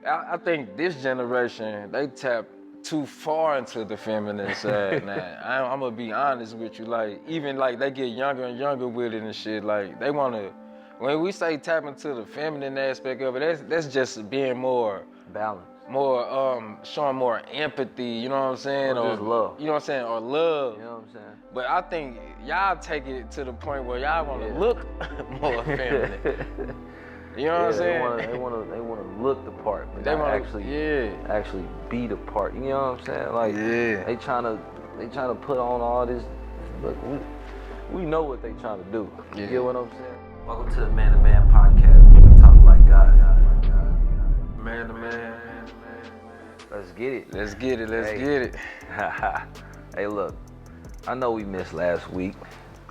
I think this generation, they tap too far into the feminine side now. I'm gonna be honest with you, like, even like they get younger and younger with it and shit, like they wanna, when we say tap into the feminine aspect of it, that's just being more balance. More showing more empathy, you know what I'm saying? Or just love. You know what I'm saying? Or love. You know what I'm saying? But I think y'all take it to the point where y'all wanna look more feminine. You know what I'm saying? They wanna look the part, but they not wanna actually be the part. You know what I'm saying? Like they trying to put on all this. Look, we know what they trying to do. You get what I'm saying? Welcome to the Man to Man podcast. We talk like God. Man to man. Let's get it. Let's get it. Hey, look, I know we missed last week.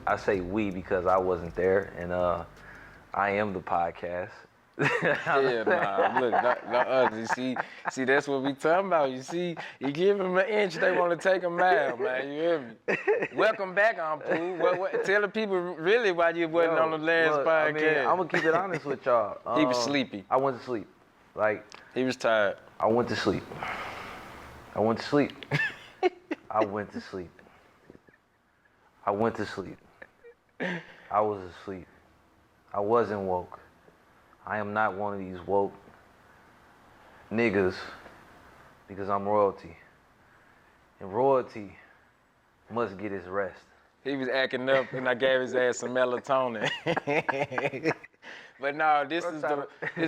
I say we because I wasn't there, and I am the podcast. Nah, look, not see, that's what we talking about. You see, you give them an inch, they want to take a mile, man. You hear me? Welcome back, Pooh. Tell the people really why you wasn't on the last podcast. I mean, I'm gonna keep it honest with y'all. He was sleepy. I went to sleep. Like he was tired. I went to sleep. I went to sleep. I went to sleep. I went to sleep. I was asleep. I wasn't woke. I am not one of these woke niggas because I'm royalty. And royalty must get his rest. He was acting up and I gave his ass some melatonin. But no, this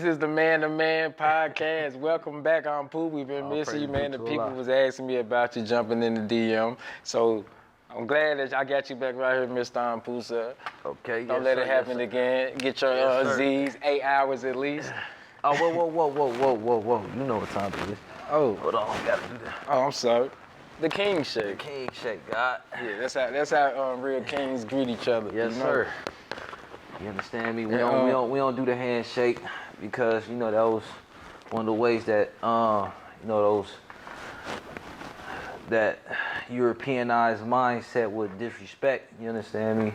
is the Man to Man podcast. Welcome back, Pooh. We've been missing you, man. The people was asking me about you jumping in the DM. So I'm glad that I got you back right here, Mr. Pooh, sir. Okay, Don't let it happen again. Get your Z's, 8 hours at least. Oh, whoa. You know what time it is. Oh. Hold on, we gotta do that. Oh, I'm sorry. The king shake. The king shake, God. Yeah, that's how real kings greet each other. Yes, sir. You understand me? We don't do the handshake because that was one of the ways that that Europeanized mindset would disrespect. You understand me?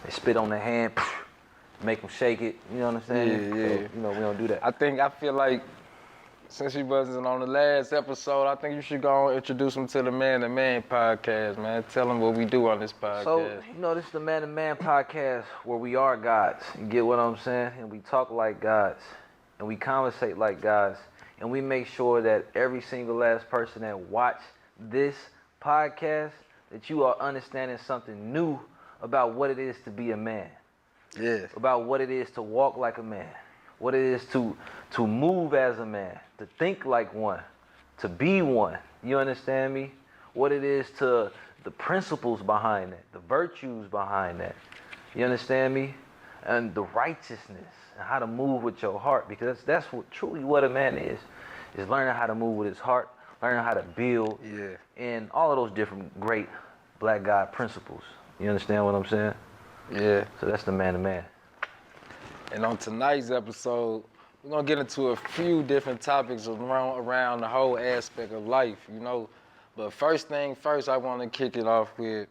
They spit on the hand, make them shake it. You know what I'm saying? Yeah. So, we don't do that. I feel like since you wasn't on the last episode, I think you should go and introduce them to the Man to Man podcast, man. Tell them what we do on this podcast. So, this is the Man to Man podcast where we are gods. You get what I'm saying? And we talk like gods. And we conversate like gods. And we make sure that every single last person that watch this podcast, that you are understanding something new about what it is to be a man. Yeah. About what it is to walk like a man. What it is to move as a man, to think like one, to be one. You understand me? What it is to the principles behind that, the virtues behind that. You understand me? And the righteousness and how to move with your heart, because that's truly what a man is learning how to move with his heart, learning how to build, and all of those different great black God principles. You understand what I'm saying? Yeah. So that's the Man to Man. And on tonight's episode, we're gonna get into a few different topics around the whole aspect of life, But first thing first, I want to kick it off with,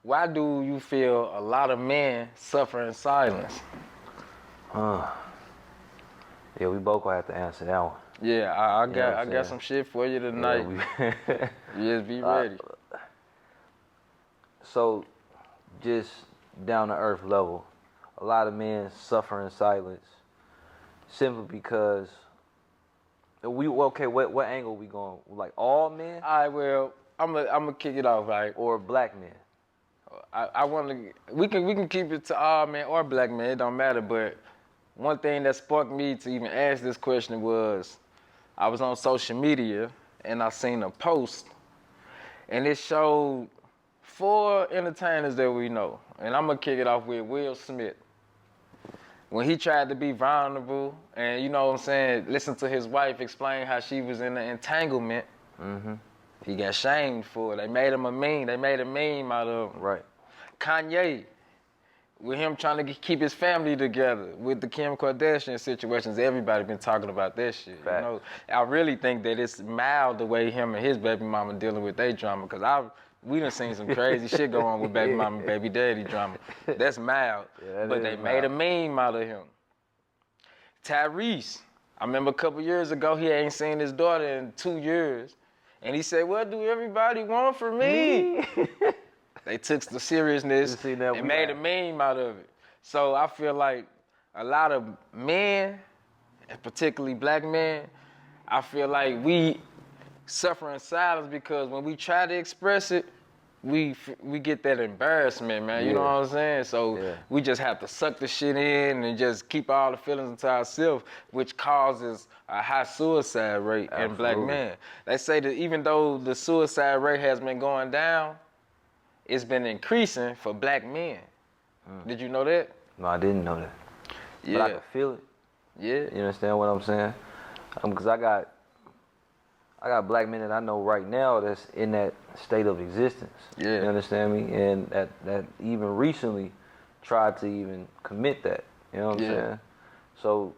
why do you feel a lot of men suffer in silence? Yeah, we both gonna have to answer that one. Yeah, I got some shit for you tonight. Just be ready. So, just down to earth level, a lot of men suffer in silence simply because what angle we going? Like all men? All right, well, I'm gonna kick it off, right? Or black men? I want to. We can keep it to all men or black men. It don't matter. But one thing that sparked me to even ask this question was, I was on social media and I seen a post, and it showed 4 entertainers that we know, and I'm gonna kick it off with Will Smith. When he tried to be vulnerable and, listen to his wife explain how she was in an entanglement, he got shamed for it. They made him a meme. They made a meme out of him. Right. Kanye, with him trying to keep his family together, with the Kim Kardashian situations, everybody been talking about that shit. Facts. I really think that it's mild the way him and his baby mama dealing with their drama, because we done seen some crazy shit go on with baby mama and baby daddy drama. That's mild. Yeah, but they made a meme out of him. Tyrese, I remember a couple years ago, he ain't seen his daughter in 2 years. And he said, what do everybody want from me? They took the seriousness and made a meme out of it. So I feel like a lot of men, and particularly black men, I feel like we suffer in silence because when we try to express it, we get that embarrassment, man. You know what I'm saying? So we just have to suck the shit in and just keep all the feelings into ourselves, which causes a high suicide rate in black men. They say that even though the suicide rate has been going down, it's been increasing for black men. Did you know that? No, I didn't know that. Yeah. But I can feel it. Yeah. You understand what I'm saying? Because I got black men that I know right now that's in that state of existence. Yeah. You understand me? And that even recently tried to even commit that. You know what I'm saying? So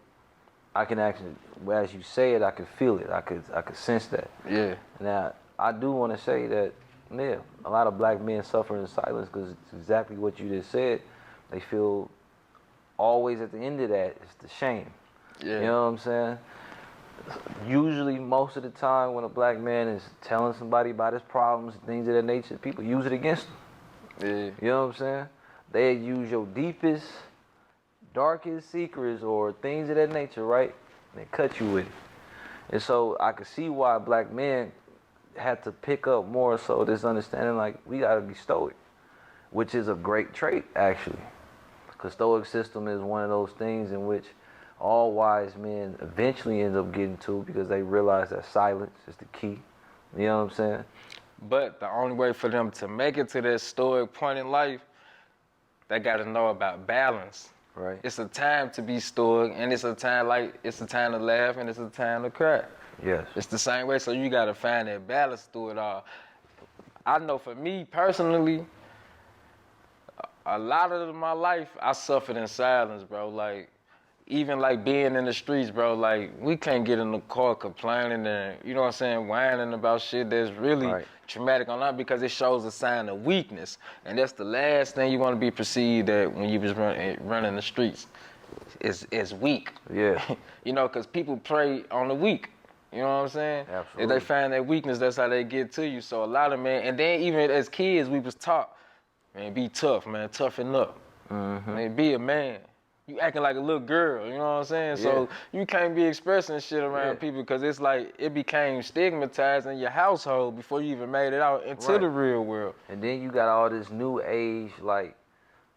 I can actually, as you say it, I can feel it. I could sense that. Yeah. Now, I do want to say that, yeah, a lot of black men suffer in silence because it's exactly what you just said. They feel always at the end of that, it's the shame. Yeah. You know what I'm saying? Usually, most of the time, when a black man is telling somebody about his problems and things of that nature, people use it against him. Yeah. You know what I'm saying? They use your deepest, darkest secrets or things of that nature, right? And they cut you with it. And so I could see why black men had to pick up more so this understanding, like, we gotta be stoic, which is a great trait, actually. Because stoic system is one of those things in which all wise men eventually end up getting to because they realize that silence is the key. You know what I'm saying? But the only way for them to make it to that stoic point in life, they got to know about balance. Right. It's a time to be stoic, and it's a time to laugh, and it's a time to cry. Yes. It's the same way, so you got to find that balance through it all. I know for me personally, a lot of my life, I suffered in silence, bro. Like, even like being in the streets, bro, like we can't get in the car complaining and, you know what I'm saying, whining about shit that's really traumatic on us because it shows a sign of weakness. And that's the last thing you want to be perceived at when you was running the streets is weak. Yeah. You know, because people prey on the weak. You know what I'm saying? Absolutely. If they find that weakness, that's how they get to you. So a lot of men, and then even as kids, we was taught, man, be tough, man, toughen up. Man, be a man. You acting like a little girl, you know what I'm saying? Yeah. So you can't be expressing shit around people because it's like it became stigmatized in your household before you even made it out into the real world. And then you got all this new age like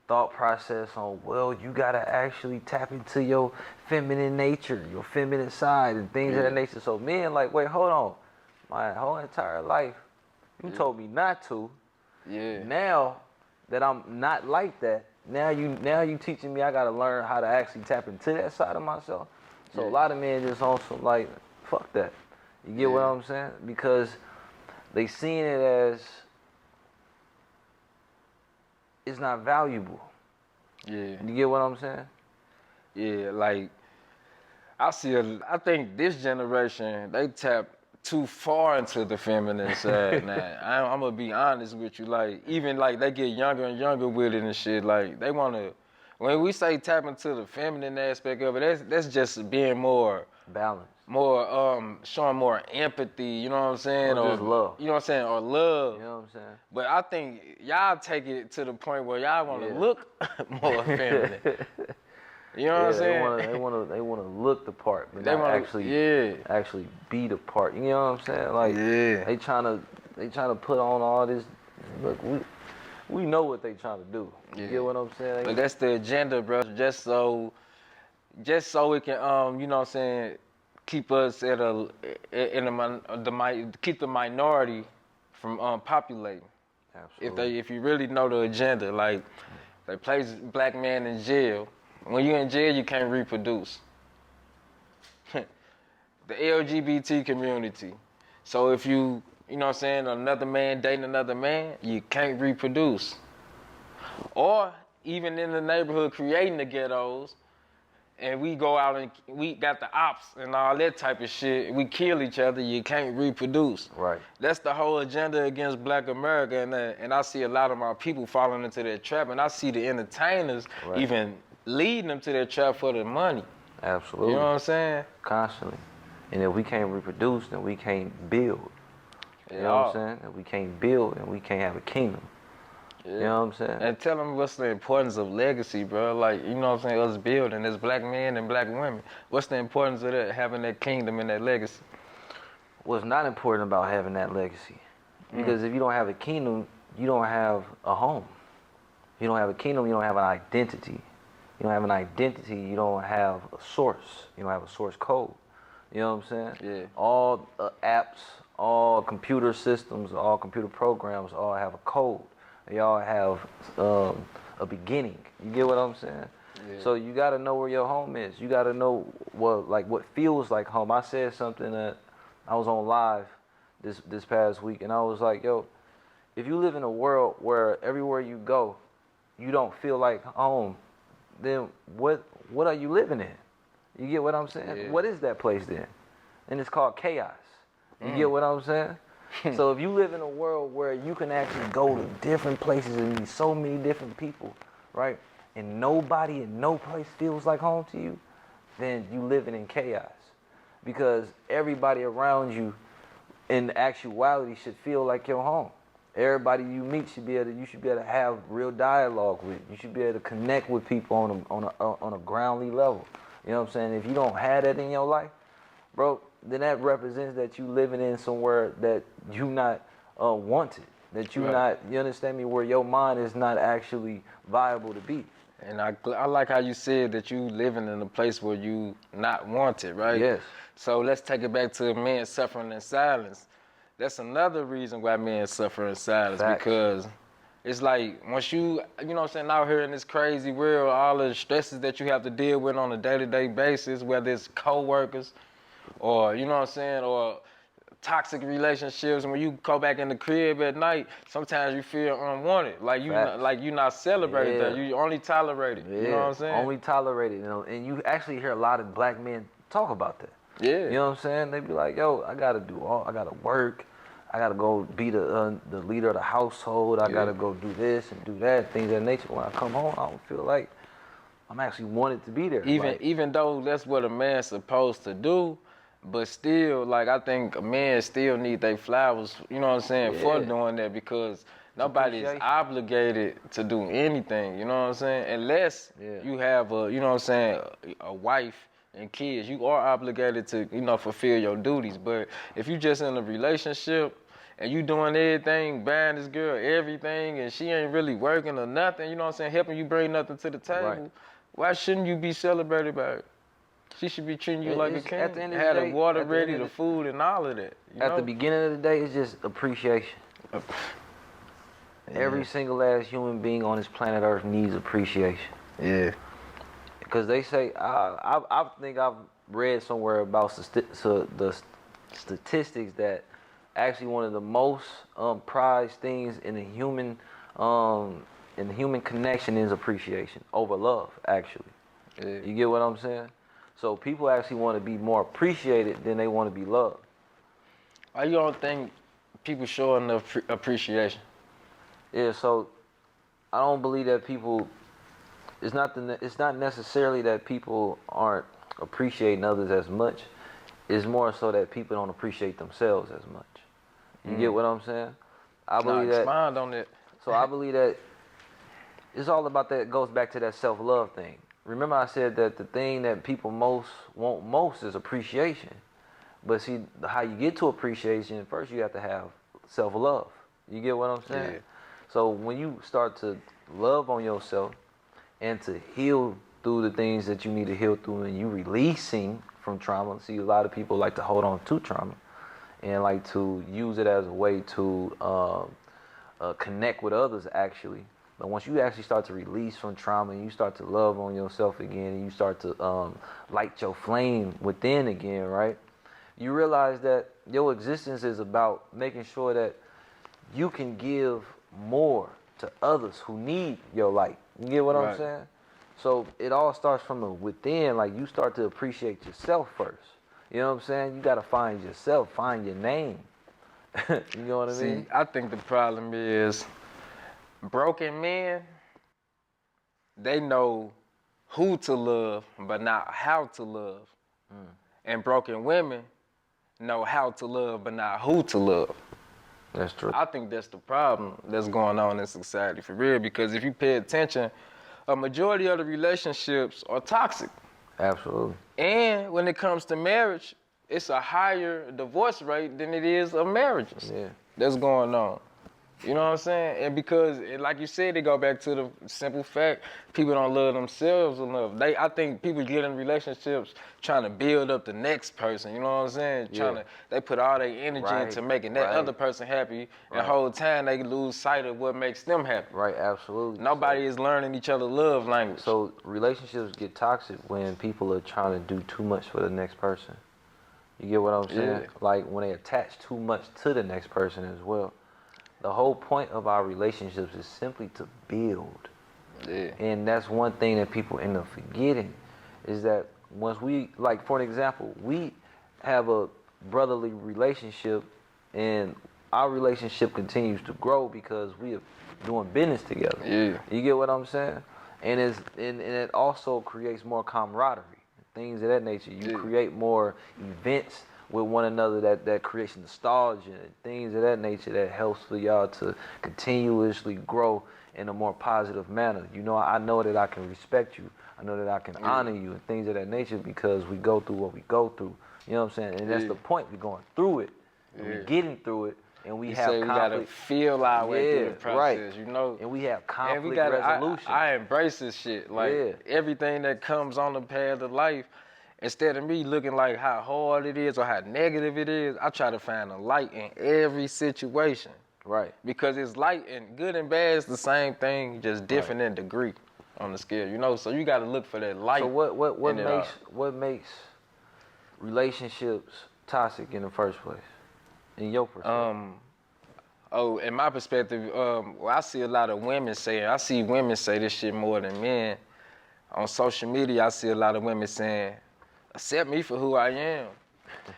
thought process on, well, you gotta actually tap into your feminine nature, your feminine side and things of that nature. So men like, wait, hold on. My whole entire life, you told me not to. Yeah. Now that I'm not like that, now you teaching me I gotta learn how to actually tap into that side of myself. So a lot of men just on some like, fuck that. You get what I'm saying? Because they seeing it as it's not valuable. Yeah. You get what I'm saying? Yeah, like I think this generation, they tap too far into the feminine side now. I'm gonna be honest with you. Like, even like they get younger and younger with it and shit. Like, they wanna, when we say tap into the feminine aspect of it, that's just being more balanced, more showing more empathy. You know what I'm saying? Or just love. You know what I'm saying? Or love. You know what I'm saying? But I think y'all take it to the point where y'all wanna look more feminine. You know what I'm saying? They wanna look the part, but they want to actually be the part. You know what I'm saying? Like they trying to put on all this. Look, we know what they trying to do. You get what I'm saying? But that's the agenda, bro. Just so it can you know what I'm saying, keep us at keep the minority from populating. Absolutely. If you really know the agenda, like they place black men in jail. When you're in jail, you can't reproduce. The LGBT community. So if you know what I'm saying, another man dating another man, you can't reproduce. Or even in the neighborhood creating the ghettos, and we go out and we got the ops and all that type of shit, we kill each other, you can't reproduce. Right. That's the whole agenda against black America, and I see a lot of my people falling into that trap, and I see the entertainers even leading them to that trap for the money. Absolutely. You know what I'm saying? Constantly. And if we can't reproduce, then we can't build. You know what I'm saying? If we can't build, then we can't have a kingdom. Yeah. You know what I'm saying? And tell them what's the importance of legacy, bro. Like, you know what I'm saying? Us building as black men and black women. What's the importance of that, having that kingdom and that legacy? What's not important about having that legacy? Because if you don't have a kingdom, you don't have a home. If you don't have a kingdom, you don't have an identity. You don't have an identity, you don't have a source. You don't have a source code. You know what I'm saying? Yeah. All apps, all computer systems, all computer programs all have a code. They all have a beginning. You get what I'm saying? Yeah. So you got to know where your home is. You got to know what feels like home. I said something that I was on live this past week, and I was like, yo, if you live in a world where everywhere you go, you don't feel like home, then what are you living in? You get what I'm saying? Yeah. What is that place then? And it's called chaos. You get what I'm saying? So if you live in a world where you can actually go to different places and meet so many different people, right? And nobody in no place feels like home to you, then you living in chaos. Because everybody around you in actuality should feel like your home. Everybody you meet you should be able to have real dialogue with. You should be able to connect with people on a groundly level. You know what I'm saying? If you don't have that in your life, bro, then that represents that you living in somewhere that you not wanted. That you not, you understand me, where your mind is not actually viable to be. And I like how you said that you living in a place where you not wanted, right? Yes. So let's take it back to men suffering in silence. That's another reason why men suffer in silence. Facts. Because it's like once you know what I'm saying, out here in this crazy world, all the stresses that you have to deal with on a day-to-day basis, whether it's co-workers or, you know what I'm saying, or toxic relationships, and when you go back in the crib at night, sometimes you feel unwanted, like you not celebrated, that you only tolerated. Yeah. You know what I'm saying? Only tolerated, you know, and you actually hear a lot of black men talk about that. Yeah. You know what I'm saying? They be like, yo, I gotta work, I gotta go be the leader of the household, I gotta go do this and do that, things of that nature. When I come home, I don't feel like I'm actually wanted to be there. Even though that's what a man's supposed to do, but still, like, I think a man still need their flowers, you know what I'm saying, for doing that, because nobody's obligated to do anything, you know what I'm saying? Unless you have a, you know what I'm saying, a wife and kids, you are obligated to, you know, fulfill your duties. But if you just in a relationship and you doing everything, buying this girl everything, and she ain't really working or nothing, you know what I'm saying, helping you bring nothing to the table, why shouldn't you be celebrated by it? She should be treating you like a king. At the end of Had the the day, water ready, the food, and all of that. At the beginning of the day, it's just appreciation. Every single last human being on this planet Earth needs appreciation. Yeah. Because they say, I think I've read somewhere about the statistics that actually one of the most prized things in the human connection is appreciation over love, actually. Yeah. You get what I'm saying? So people actually want to be more appreciated than they want to be loved. Why you don't think people show enough appreciation? Yeah, so I don't believe that people. It's not necessarily that people aren't appreciating others as much. It's more so that people don't appreciate themselves as much. You get what I'm saying? I believe that. Expand on it. So I believe that it's all about that. It goes back to that self-love thing. Remember, I said that the thing that people want most is appreciation. But see, how you get to appreciation, first you have to have self-love. You get what I'm saying? Yeah. So when you start to love on yourself and to heal through the things that you need to heal through, and you releasing from trauma. See, a lot of people like to hold on to trauma and like to use it as a way to connect with others, actually. But once you actually start to release from trauma and you start to love on yourself again, and you start to light your flame within again, right? You realize that your existence is about making sure that you can give more to others who need your light. You get what I'm saying? So it all starts from the within. Like, you start to appreciate yourself first. You know what I'm saying? You got to find yourself, find your name. You know what I mean? See, I think the problem is broken men, they know who to love, but not how to love. And broken women know how to love, but not who to love. That's true. I think that's the problem that's going on in society for real. Because if you pay attention, a majority of the relationships are toxic. Absolutely. And when it comes to marriage, it's a higher divorce rate than it is of marriages. Yeah. That's going on. You know what I'm saying? And because, like you said, they go back to the simple fact, people don't love themselves enough. I think people get in relationships trying to build up the next person. You know what I'm saying? Yeah. They put all their energy Right, into making that right. other person happy, and the Right. whole time they lose sight of what makes them happy. Right, absolutely. Nobody is learning each other's love language. So relationships get toxic when people are trying to do too much for the next person. You get what I'm saying? Yeah. Like when they attach too much to the next person as well. The whole point of our relationships is simply to build. Yeah. And that's one thing that people end up forgetting is that once we, like for an example, we have a brotherly relationship and our relationship continues to grow because we are doing business together. Yeah. You get what I'm saying? And it also creates more camaraderie, things of that nature. You create more events with one another that creates nostalgia and things of that nature that helps for y'all to continuously grow in a more positive manner. You know, I know that I can respect you. I know that I can honor you and things of that nature because we go through what we go through. You know what I'm saying? And that's the point. We're going through it. And we're getting through it. And we have say we conflict. gotta feel our way through the process, right. you know. And we have conflict and we gotta, resolution. I embrace this shit. Like everything that comes on the path of life, instead of me looking like how hard it is or how negative it is, I try to find a light in every situation. Right. Because it's light and good and bad is the same thing, just different in degree on the scale, you know. So you gotta look for that light. So what makes relationships toxic in the first place? In your perspective? In my perspective, well, I see a lot of women saying, I see women say this shit more than men. On social media, I see a lot of women saying, accept me for who I am.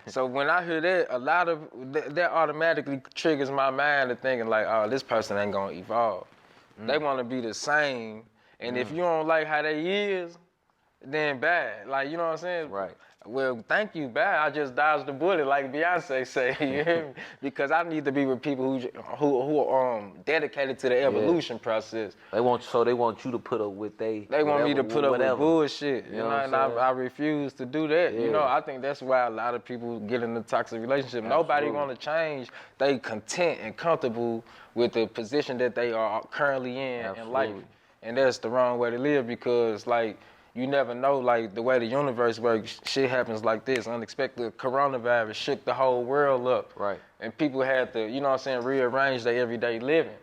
So when I hear that, a lot of, that automatically triggers my mind to thinking like, oh, this person ain't gonna evolve. They wanna be the same, and if you don't like how they is, then bad. Like, you know what I'm saying? Right. Well, thank you, bad. I just dodged the bullet, like Beyonce say, you hear me? Because I need to be with people who are dedicated to the evolution process. They want you to put up with They want me to put up with bullshit, you know, and I refuse to do that. Yeah. You know, I think that's why a lot of people get in a toxic relationship. Nobody want to change. They content and comfortable with the position that they are currently in life, and that's the wrong way to live because, like, you never know, like, the way the universe works, shit happens like this. Unexpected coronavirus shook the whole world up. Right. And people had to, you know what I'm saying, rearrange their everyday living.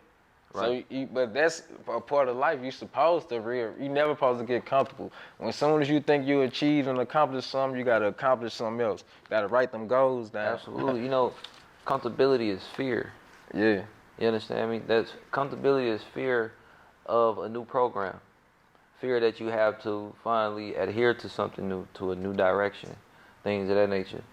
Right. So, but that's a part of life. You're supposed to you never supposed to get comfortable. As soon as you think you achieved and accomplished something, you got to accomplish something else. Got to write them goals down. Absolutely. You know, comfortability is fear. Yeah. You understand me? Comfortability is fear of a new program. Fear that you have to finally adhere to something new, to a new direction, things of that nature.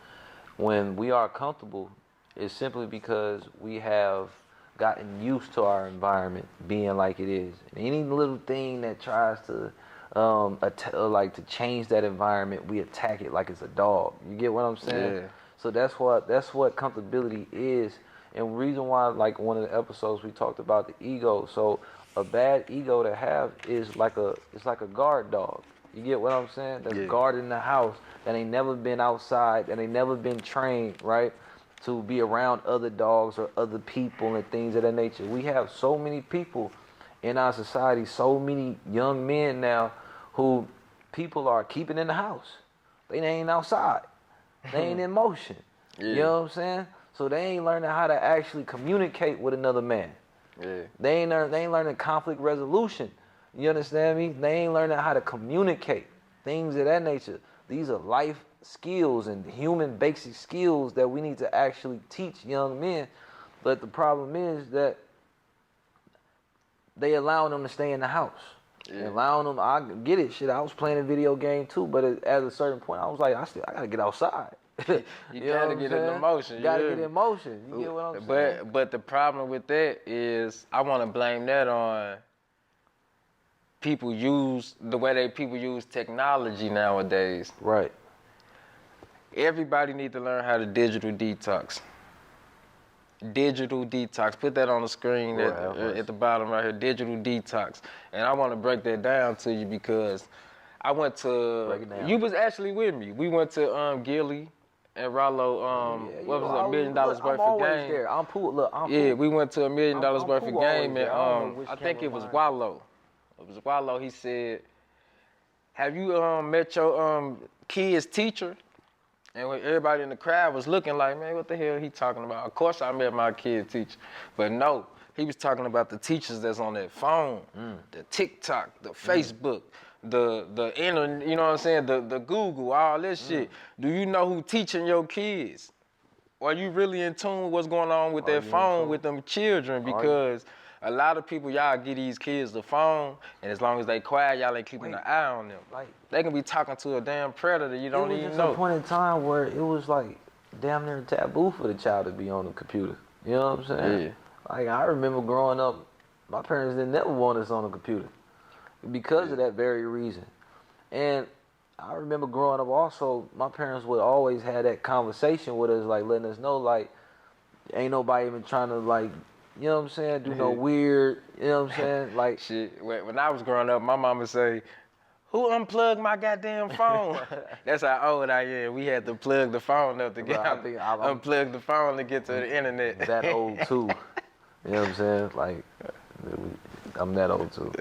When we are comfortable, it's simply because we have gotten used to our environment being like it is. And any little thing that tries to to change that environment, we attack it like it's a dog. You get what I'm saying? Yeah. So that's what comfortability is. And the reason why, like one of the episodes we talked about the ego. So a bad ego to have is like a guard dog. You get what I'm saying? That's guarding the house, that ain't never been outside, that ain't never been trained, right? To be around other dogs or other people and things of that nature. We have so many people in our society, so many young men now who people are keeping in the house. They ain't outside. They ain't in motion. You know what I'm saying? So they ain't learning how to actually communicate with another man. Yeah. They ain't learning conflict resolution. You understand me? They ain't learning how to communicate, things of that nature. These are life skills and human basic skills that we need to actually teach young men. But the problem is that they allowing them to stay in the house. Yeah. Allowing them, I get it, shit. I was playing a video game too, but at a certain point, I was like, I gotta get outside. You gotta get in motion. You gotta get in motion. You get what I'm saying? But the problem with that is, I want to blame that on people use technology nowadays. Right. Everybody need to learn how to digital detox. Digital detox. Put that on the screen at the bottom right here. Digital detox. And I want to break that down to you because I went to. Break it down. You was actually with me. We went to Gilly and Rollo. What was it? $1 million worth of game. I'm always there. I'm pool. Look, I'm Yeah, pool. we went to $1 million worth of game, and I I think it was camera Wallow. It was Wallow. He said, "Have you met your kid's teacher?" And when everybody in the crowd was looking like, man, what the hell he talking about? Of course I met my kid teacher. But no, he was talking about the teachers that's on that phone, the TikTok, the Facebook, the internet, you know what I'm saying? The Google, all this shit. Do you know who teaching your kids? Are you really in tune with what's going on with that phone with them children? Because a lot of people, y'all give these kids the phone, and as long as they quiet, y'all ain't keeping an eye on them. Like, they can be talking to a damn predator you don't even know. It was just a point in time where it was like damn near taboo for the child to be on the computer. You know what I'm saying? Yeah. Like, I remember growing up, my parents didn't never want us on the computer because of that very reason. And I remember growing up also, my parents would always have that conversation with us, like letting us know, like, ain't nobody even trying to, like, you know what I'm saying, do no weird, you know what I'm saying? Like, shit, when I was growing up, my mama say, who unplugged my goddamn phone? That's how old I am. We had to plug the phone up to get unplug the phone to get to the internet. That old too. You know what I'm saying? Like, I'm that old too.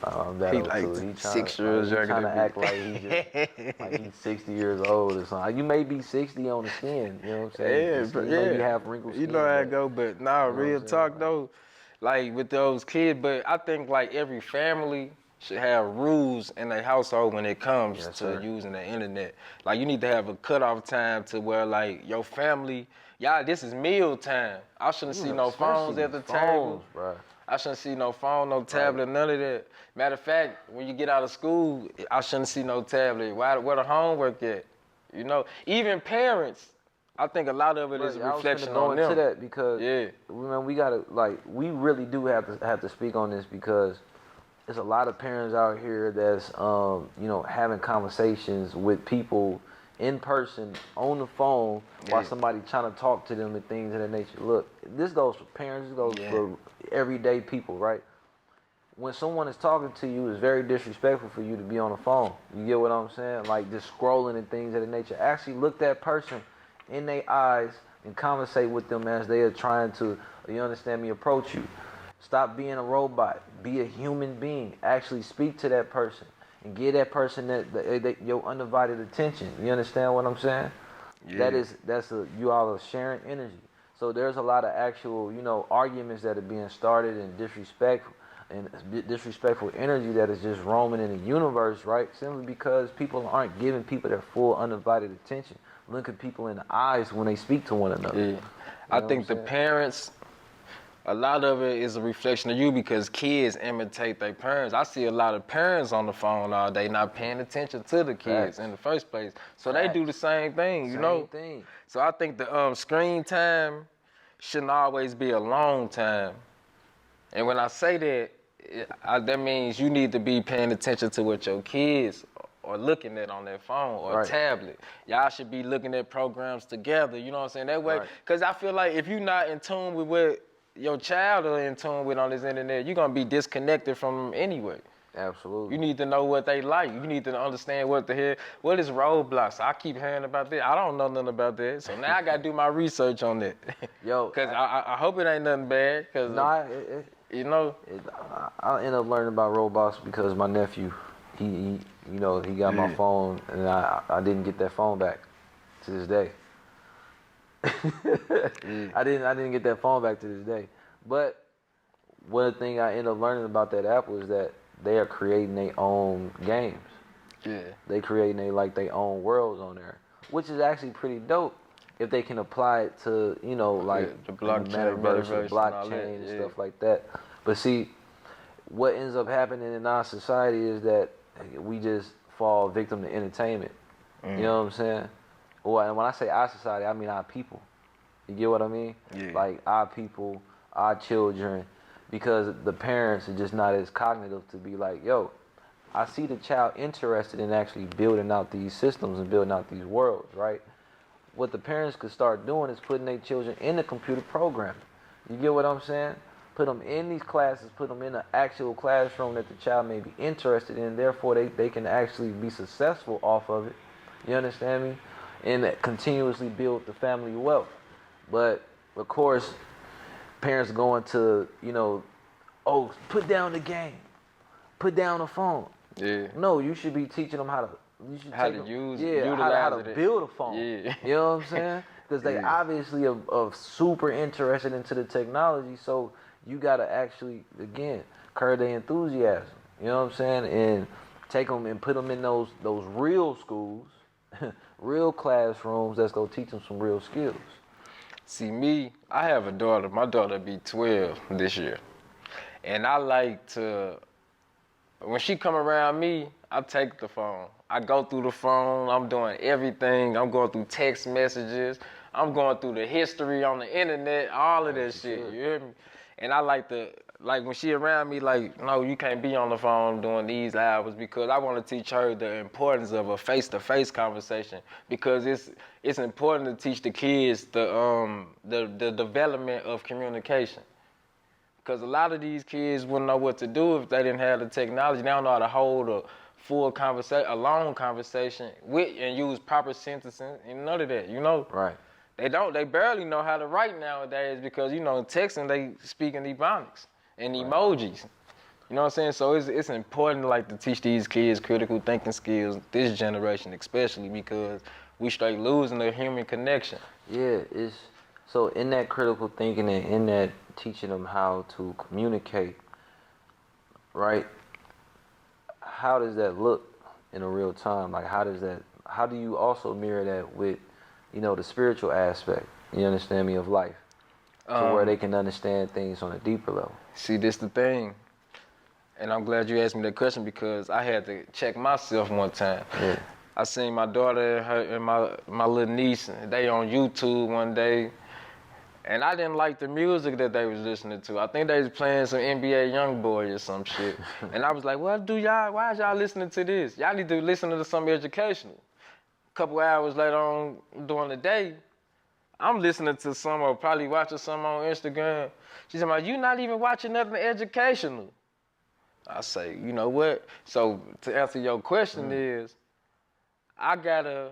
I'm that old like too. He 6 years younger trying to than me. act like he's just, like he's 60 years old or something. You may be 60 on the skin. You know what I'm saying? Yeah, You may be half wrinkled skin. You know how it go, but nah, real talk though, like with those kids. But I think like every family should have rules in their household when it comes to using the internet. Like you need to have a cutoff time to where like your family, y'all, this is meal time. I shouldn't see no phones at the table. Bro. I shouldn't see no phone, no tablet, none of that. Matter of fact, when you get out of school, I shouldn't see no tablet. Where the homework at? You know, even parents, I think a lot of it is a reflection on them. I was gonna go into that because, man, we gotta, like, we really do have to speak on this because there's a lot of parents out here that's, you know, having conversations with people in person, on the phone, while somebody trying to talk to them and things of that nature. Look, this goes for parents, this goes for everyday people, right? When someone is talking to you, it's very disrespectful for you to be on the phone. You get what I'm saying? Like just scrolling and things of that nature. Actually look that person in their eyes and conversate with them as they are trying to, you understand me, approach you. Stop being a robot. Be a human being. Actually speak to that person and give that person that your undivided attention. You understand what I'm saying? Yeah. You all are sharing energy. So there's a lot of actual, you know, arguments that are being started and disrespectful energy that is just roaming in the universe, right? Simply because people aren't giving people their full undivided attention. Look at people in the eyes when they speak to one another. Yeah. You know I think the parents, a lot of it is a reflection of you because kids imitate their parents. I see a lot of parents on the phone all day not paying attention to the kids in the first place. So they do the same thing, you know? So I think the screen time shouldn't always be a long time. And when I say that, that means you need to be paying attention to what your kids are looking at on their phone or tablet. Y'all should be looking at programs together, you know what I'm saying? That way, because I feel like if you're not in tune with what your child are in tune with on this internet, you're going to be disconnected from them anyway. Absolutely. You need to know what they like. You need to understand what is Roblox. I keep hearing about that. I don't know nothing about that. So now I got to do my research on that. Yo. Because I hope it ain't nothing bad. Cause you know. I ended up learning about Roblox because my nephew, he you know, he got my phone and I didn't get that phone back to this day. I didn't get that phone back to this day. But one thing I ended up learning about that app was that they are creating their own games. Yeah. They creating their own worlds on there, which is actually pretty dope if they can apply it to, you know, like the blockchain, metaverse, blockchain and stuff like that. But see, what ends up happening in our society is that we just fall victim to entertainment. You know what I'm saying? And when I say our society, I mean our people. You get what I mean? Yeah. Like our people, our children, because the parents are just not as cognitive to be like, yo, I see the child interested in actually building out these systems and building out these worlds, right? What the parents could start doing is putting their children in the computer programming. You get what I'm saying? Put them in these classes, put them in an actual classroom that the child may be interested in, therefore they can actually be successful off of it. You understand me? And continuously build the family wealth. But, of course, parents going to, oh, put down the game, put down the phone. Yeah. No, you should be teaching them how to. You should How take to them, use, how to it. build a phone. Yeah. You know what I'm saying? Because they Yeah. obviously are super interested into the technology. So you gotta actually, again, curb their enthusiasm. You know what I'm saying? And take them and put them in those real schools, real classrooms that's gonna teach them some real skills. See me, I have a daughter. My daughter be 12 this year. And I like to, when she come around me, I take the phone. I go through the phone, I'm doing everything. I'm going through text messages. I'm going through the history on the internet, all of that shit, you hear me? And I like to, like when she around me, like, no, you can't be on the phone doing these hours, because I want to teach her the importance of a face-to-face conversation, because it's important to teach the kids the development of communication. Because a lot of these kids wouldn't know what to do if they didn't have the technology. They don't know how to hold a full conversation, a long conversation with, and use proper sentences and none of that, Right. They barely know how to write nowadays, because, in texting, they speak in ebonics and Right. emojis. You know what I'm saying? So it's important, like, to teach these kids critical thinking skills, this generation especially, because we straight losing the human connection. Yeah, so in that critical thinking and in that teaching them how to communicate, right? How does that look in a real time? Like, how do you also mirror that with, the spiritual aspect, you understand me, of life, to where they can understand things on a deeper level? See, this the thing. And I'm glad you asked me that question, because I had to check myself one time. Yeah. I seen my daughter and my little niece, they on YouTube one day, and I didn't like the music that they was listening to. I think they was playing some NBA Youngboy or some shit. And I was like, why is y'all listening to this? Y'all need to listen to something educational. A couple hours later on during the day, I'm listening to some, or probably watching some on Instagram. She said, you not even watching nothing educational. I say, you know what? So to answer your question is, I gotta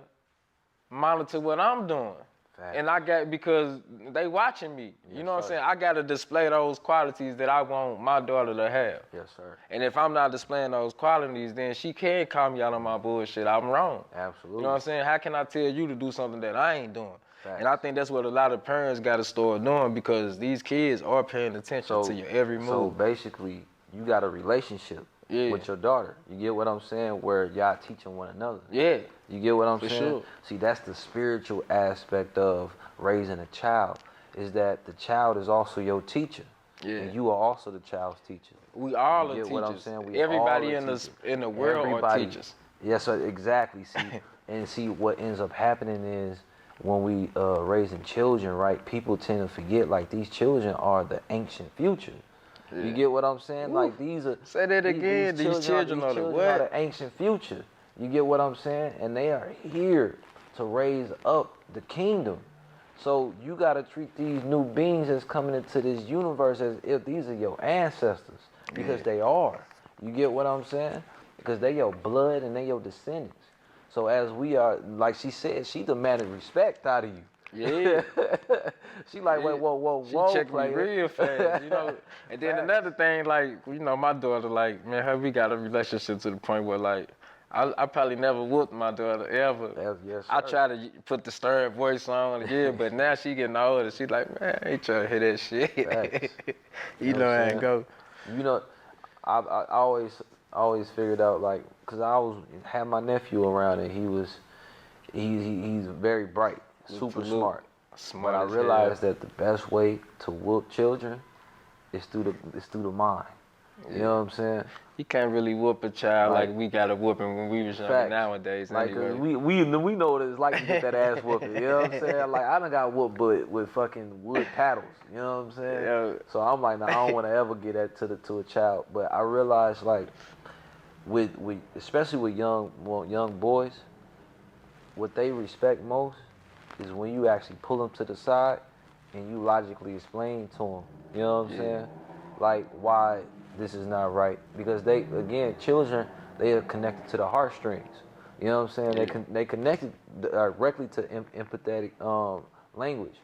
monitor what I'm doing. Fact. And because they watching me. You know what I'm saying? I gotta display those qualities that I want my daughter to have. Yes, sir. And if I'm not displaying those qualities, then she can call me out on my bullshit. I'm wrong. Absolutely. You know what I'm saying? How can I tell you to do something that I ain't doing? Facts. And I think that's what a lot of parents gotta start doing, because these kids are paying attention to your every move. So basically, you got a relationship with your daughter. You get what I'm saying? Where y'all teaching one another. Yeah. You get what I'm For saying? sure. See, that's the spiritual aspect of raising a child, is that the child is also your teacher. Yeah. And you are also the child's teacher. We all You are get teachers. what I'm saying? We Everybody all are in the world are teachers. Yes, sir, exactly. See, what ends up happening is when we raising children, right? People tend to forget, like, these children are the ancient future. Yeah. You get what I'm saying? Ooh. Like, these are. Say that again. These children are the what? Are the ancient future. You get what I'm saying? And they are here to raise up the kingdom. So you gotta treat these new beings that's coming into this universe as if these are your ancestors, because they are. You get what I'm saying? Because they your blood and they your descendants. So as we are, like she said, she demanded respect out of you. Yeah. She like, whoa, She checked player. me real fast, And then another thing, like, my daughter, like, man, we got a relationship to the point where, like, I probably never whooped my daughter ever. Yes, I sir. try to put the stern voice on again, but now she getting older. She like, man, I ain't trying to hear that shit. You know I ain't go. I always figured out, like, cause I had my nephew around, and he's very bright, super smart. But I realized that the best way to whoop children is through the mind. You know what I'm saying? You can't really whoop a child like we got a whooping when we was younger Facts. nowadays. Like, Anyway. we know what it's like to get that ass whooping. You know what I'm saying? Like, I done got whooped with fucking wood paddles. You know what I'm saying? Yeah. So I'm like, nah, I don't want to ever get that to a child. But I realized, like, with especially with young boys, what they respect most is when you actually pull them to the side and you logically explain to them. You know what I'm saying? Like, why this is not right. Because they, again, children, they are connected to the heartstrings. You know what I'm saying? They connected directly to empathetic language.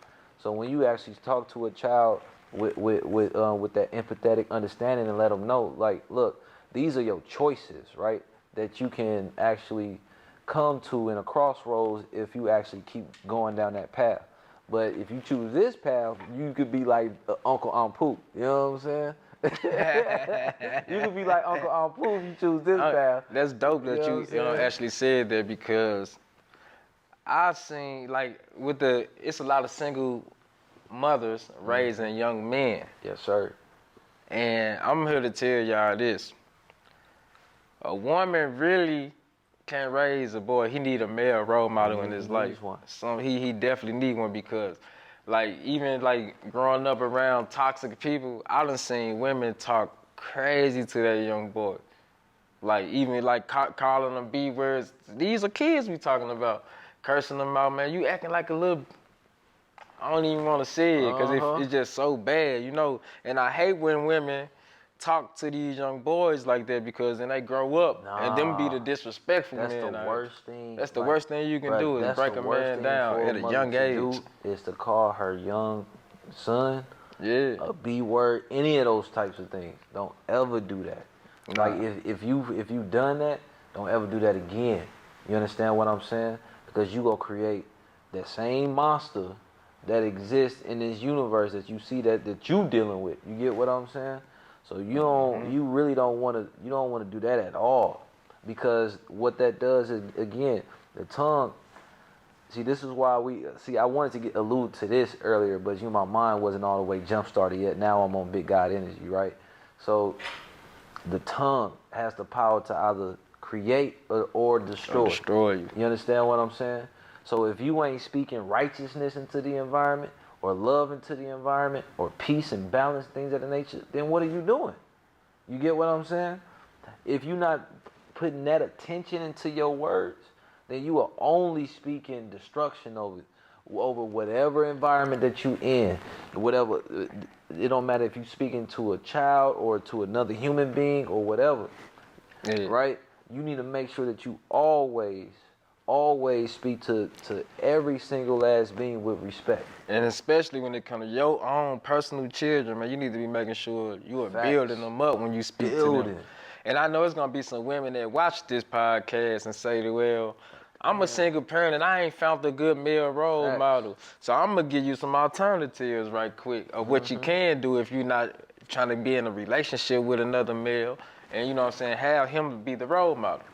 So when you actually talk to a child with that empathetic understanding and let them know, like, look, these are your choices, right? That you can actually come to in a crossroads if you actually keep going down that path. But if you choose this path, you could be like Uncle Poop. You know what I'm saying? You could be like Uncle Poop if you choose this path. That's dope that you actually said that, because I seen, like, it's a lot of single mothers raising young men. Yes, sir. And I'm here to tell y'all this. A woman really can't raise a boy. He need a male role model in his life. He definitely need one, because, like, even like growing up around toxic people, I done seen women talk crazy to that young boy. Like, even like calling them B words. These are kids we talking about. Cursing them out, man. You acting like a little, I don't even want to say it, because it's just so bad, you know. And I hate when women talk to these young boys like that, because then they grow up and them be the disrespectful men. That's the worst thing. That's the worst thing you can do, is break a man down at a young age. Is to call her young son a B word, any of those types of things. Don't ever do that. Like, if you done that, don't ever do that again. You understand what I'm saying? Because you gonna create that same monster that exists in this universe that you see that you dealing with. You get what I'm saying? So you really don't want to do that at all, because what that does is, again, the tongue. See, this is why I wanted to allude to this earlier, but my mind wasn't all the way jump started yet. Now I'm on big God energy, right? So the tongue has the power to either create or destroy. Destroy you. You understand what I'm saying? So if you ain't speaking righteousness into the environment, or love into the environment, or peace and balance, things of the nature, then what are you doing? You get what I'm saying? If you're not putting that attention into your words, then you are only speaking destruction over whatever environment that you in. Whatever, it don't matter if you're speaking to a child or to another human being or whatever, right? You need to make sure that you always speak to every single last being with respect. And especially when it comes to your own personal children, man, you need to be making sure you are building them up when you speak to them. And I know it's going to be some women that watch this podcast and say, well, I'm a single parent and I ain't found a good male role model. So I'm going to give you some alternatives right quick of what you can do if you're not trying to be in a relationship with another male. And, you know what I'm saying, have him be the role model.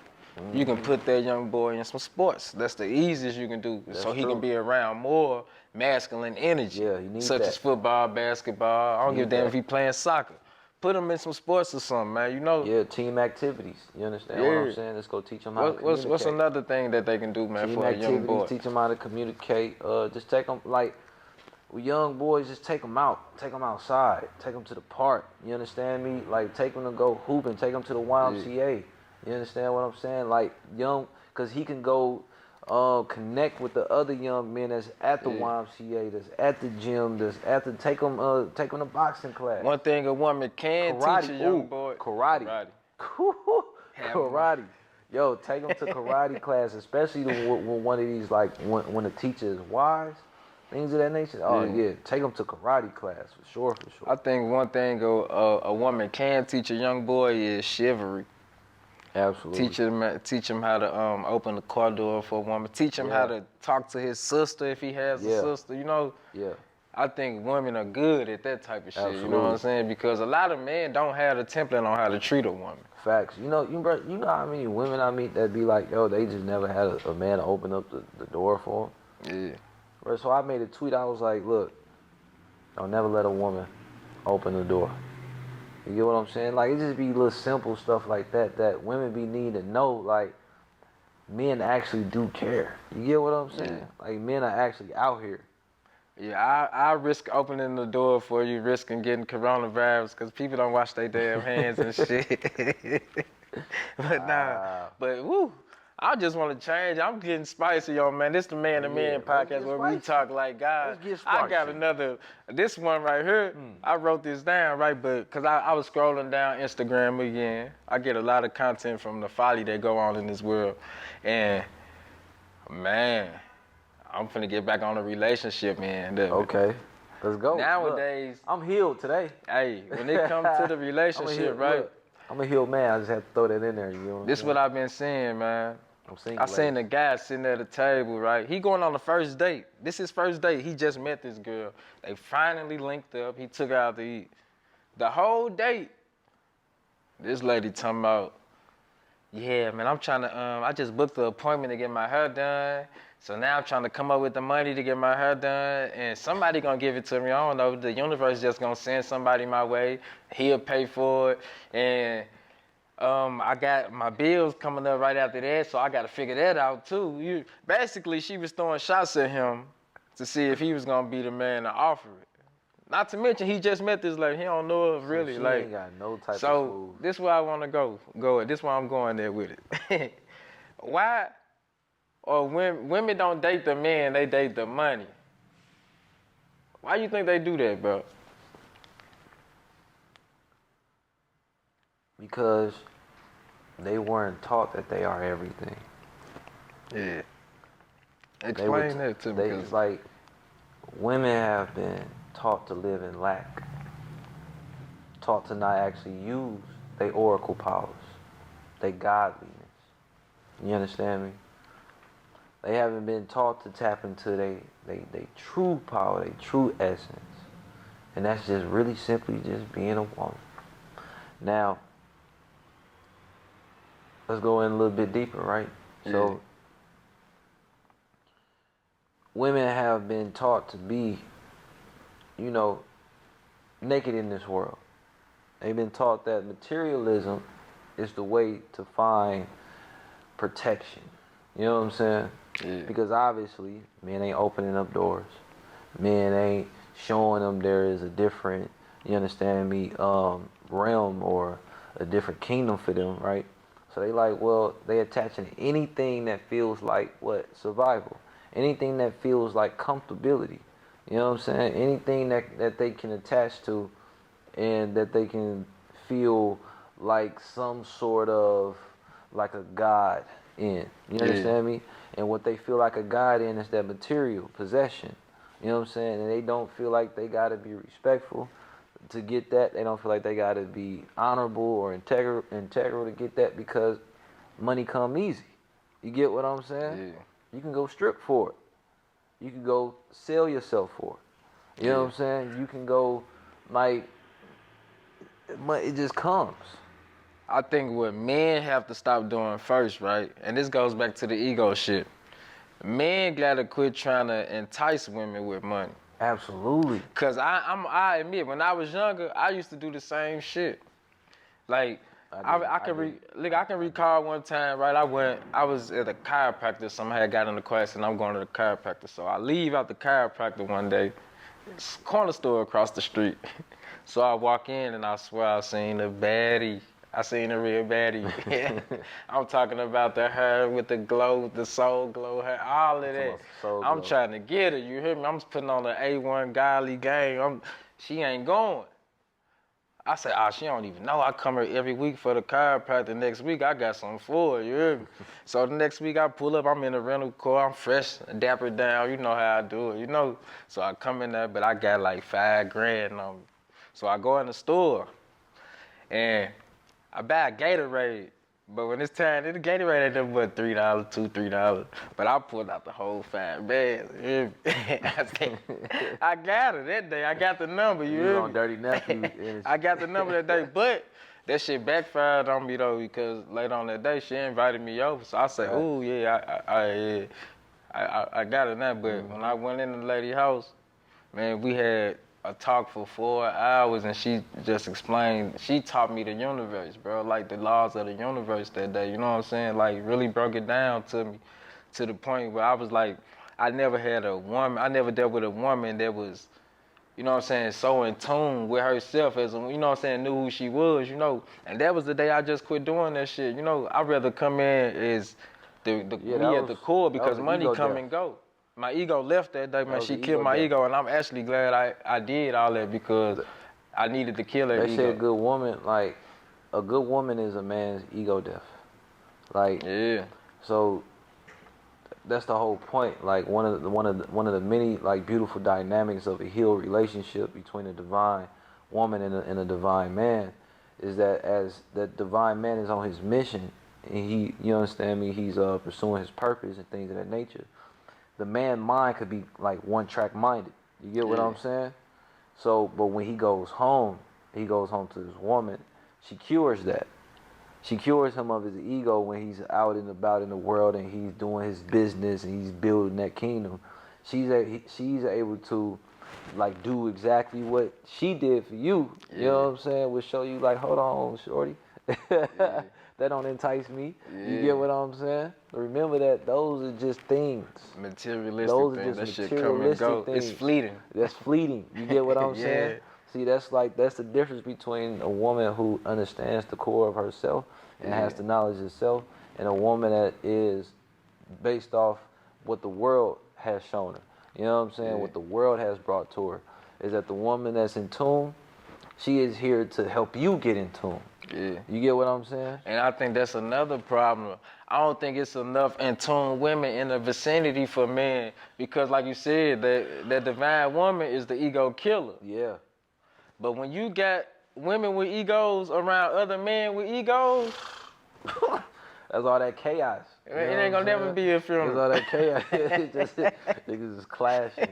You can put that young boy in some sports. That's the easiest you can do. So he can be around more masculine energy, such as football, basketball. I don't give a damn if he playing soccer. Put him in some sports or something, man. You know. Yeah, team activities. You understand what I'm saying? Let's go teach them how to communicate. What's another thing that they can do, man, for a young boy? Teach them how to communicate. Just take them, like, with young boys, just take them out. Take them outside. Take them to the park. You understand me? Like, take them to go hooping. Take them to the YMCA. You understand what I'm saying? Like, because he can go connect with the other young men that's at the YMCA, that's at the gym, that's at the take them to boxing class. One thing a woman can teach a young boy. Karate. Yo, take them to karate class, especially when one of these, like, when the teacher is wise, things of that nature. Oh yeah, take them to karate class for sure. I think one thing a woman can teach a young boy is chivalry. Absolutely. Teach him how to open the car door for a woman. Teach him how to talk to his sister if he has a sister. You know. Yeah. I think women are good at that type of shit. Absolutely. You know what I'm saying? Because a lot of men don't have the template on how to treat a woman. Facts. You know how many women I meet that be like, yo, they just never had a man to open up the door for them. Yeah. Right, so I made a tweet. I was like, look, I'll never let a woman open the door. You get what I'm saying? Like, it just be little simple stuff like that that women be need to know. Like, men actually do care. You get what I'm saying? Yeah. Like, men are actually out here. Yeah, I risk opening the door for you, risking getting coronavirus, because people don't wash their damn hands and shit. But nah, Wow. but woo, I just want to change. I'm getting spicy, yo, man. This the Man to Man Yeah, let's podcast get where we spicy. talk like God. Let's get I got spicy. another, this one right here. I wrote this down, right? But because I was scrolling down Instagram again, I get a lot of content from the folly that go on in this world. And man, I'm finna get back on a relationship, man. Okay, let's go. Nowadays, Look, I'm healed today. hey, when it comes to the relationship, right? I'm a healed man. I just have to throw that in there. You know what I'm This saying? what I've been seeing, man. I'm single. I seen a guy sitting at the table, right? He going on the first date. This is first date. He just met this girl. They finally linked up. He took her out to eat. The whole date, this lady talking about, yeah, man, I'm trying to, I just booked the appointment to get my hair done. So now I'm trying to come up with the money to get my hair done. And somebody gonna give it to me. I don't know. The universe just gonna send somebody my way. He'll pay for it. And I got my bills coming up right after that, so I got to figure that out too. Basically, she was throwing shots at him to see if he was gonna be the man to offer it. Not to mention, he just met this lady. He don't know her really. She Like, ain't got no type of so smooth. this where I want to go. This why I'm going there with it. Why? Or when women don't date the man, they date the money. Why you think they do that, bro? Because they weren't taught that they are everything. Yeah. Explain that to me. It's like women have been taught to live in lack, taught to not actually use their oracle powers, their godliness. You understand me? They haven't been taught to tap into their true power, their true essence. And that's just really simply just being a woman. Now, let's go in a little bit deeper, right? Yeah. So, women have been taught to be, naked in this world. They've been taught that materialism is the way to find protection. You know what I'm saying? Yeah. Because obviously, men ain't opening up doors. Men ain't showing them there is a different, you understand me, realm or a different kingdom for them, right? So they like, well, they attaching anything that feels like what? Survival. Anything that feels like comfortability. You know what I'm saying? Anything that they can attach to and that they can feel like some sort of like a god in. You understand me? And what they feel like a god in is that material possession. You know what I'm saying? And they don't feel like they gotta be respectful to get that. They don't feel like they gotta be honorable or integral to get that because money come easy. You get what I'm saying? Yeah. You can go strip for it. You can go sell yourself for it. You know what I'm saying? You can go like it just comes. I think what men have to stop doing first, right? And this goes back to the ego shit. Men gotta quit trying to entice women with money. Absolutely. Cause I admit, when I was younger, I used to do the same shit. Like I can recall one time, right? I was at a chiropractor. Somebody had got in the class, and I'm going to the chiropractor. So I leave out the chiropractor one day. It's a corner store across the street. So I walk in, and I swear I seen a baddie. I seen a real baddie. I'm talking about the hair with the glow, the soul glow hair, all of that. I'm trying to get her, you hear me? I'm putting on the A1 godly game. She ain't going. I said, she don't even know. I come here every week for the chiropractor. Next week, I got something for her, you hear me? So the next week, I pull up, I'm in the rental car, I'm fresh, dapper down, you know how I do it, you know? So I come in there, but I got like $5,000 on me. So I go in the store, and I buy a Gatorade, but when it's time, the Gatorade ain't nothing but $3, $2, $3. But I pulled out the whole 5 bags. I got it that day. I got the number. You hear on me? Dirty Nephew. I got the number that day, but that shit backfired on me though because later on that day she invited me over. So I said, "Ooh yeah, I got it now." But when I went in the lady's house, man, we had a talk for 4 hours, and she just explained. She taught me the universe, bro. Like the laws of the universe that day. You know what I'm saying? Like really broke it down to me, to the point where I was like, I never had a woman. I never dealt with a woman that was, you know what I'm saying, so in tune with herself as a, you know what I'm saying, knew who she was, you know. And that was the day I just quit doing that shit. You know, I'd rather come in as Yeah, me at the core, that was because an money ego come death. and go. My ego left that day, That man. was She an killed ego my death. ego, and I'm actually glad I did all that, because I needed to kill that They say a ego. good woman, like a good woman is a man's ego death. Like Yeah. so that's the whole point. Like one of the many like beautiful dynamics of a healed relationship between a divine woman and a divine man is that as that divine man is on his mission and he, you understand me, he's pursuing his purpose and things of that nature. The man mind could be like one track minded. You get what I'm saying? So, but when he goes home to his woman. She cures that. She cures him of his ego when he's out and about in the world and he's doing his business and he's building that kingdom. She's able to like do exactly what she did for you. You know what I'm saying? Will show you like, hold on, shorty. That don't entice me. You get what I'm saying? Remember that those are just things. Materialistic Those are things. just That shit come and go. materialistic things. It's fleeting. That's fleeting. You get what I'm Yeah. saying? See, that's the difference between a woman who understands the core of herself and has the knowledge of self, and a woman that is based off what the world has shown her. You know what I'm saying? What the world has brought to her is that the woman that's in tune, she is here to help you get in tune. Yeah. You get what I'm saying? And I think that's another problem. I don't think it's enough in tune women in the vicinity for men, because like you said, that divine woman is the ego killer. Yeah. But when you got women with egos around other men with egos, That's all that chaos. it ain't gonna never be a funeral. That's all that chaos. It's just niggas is clashing.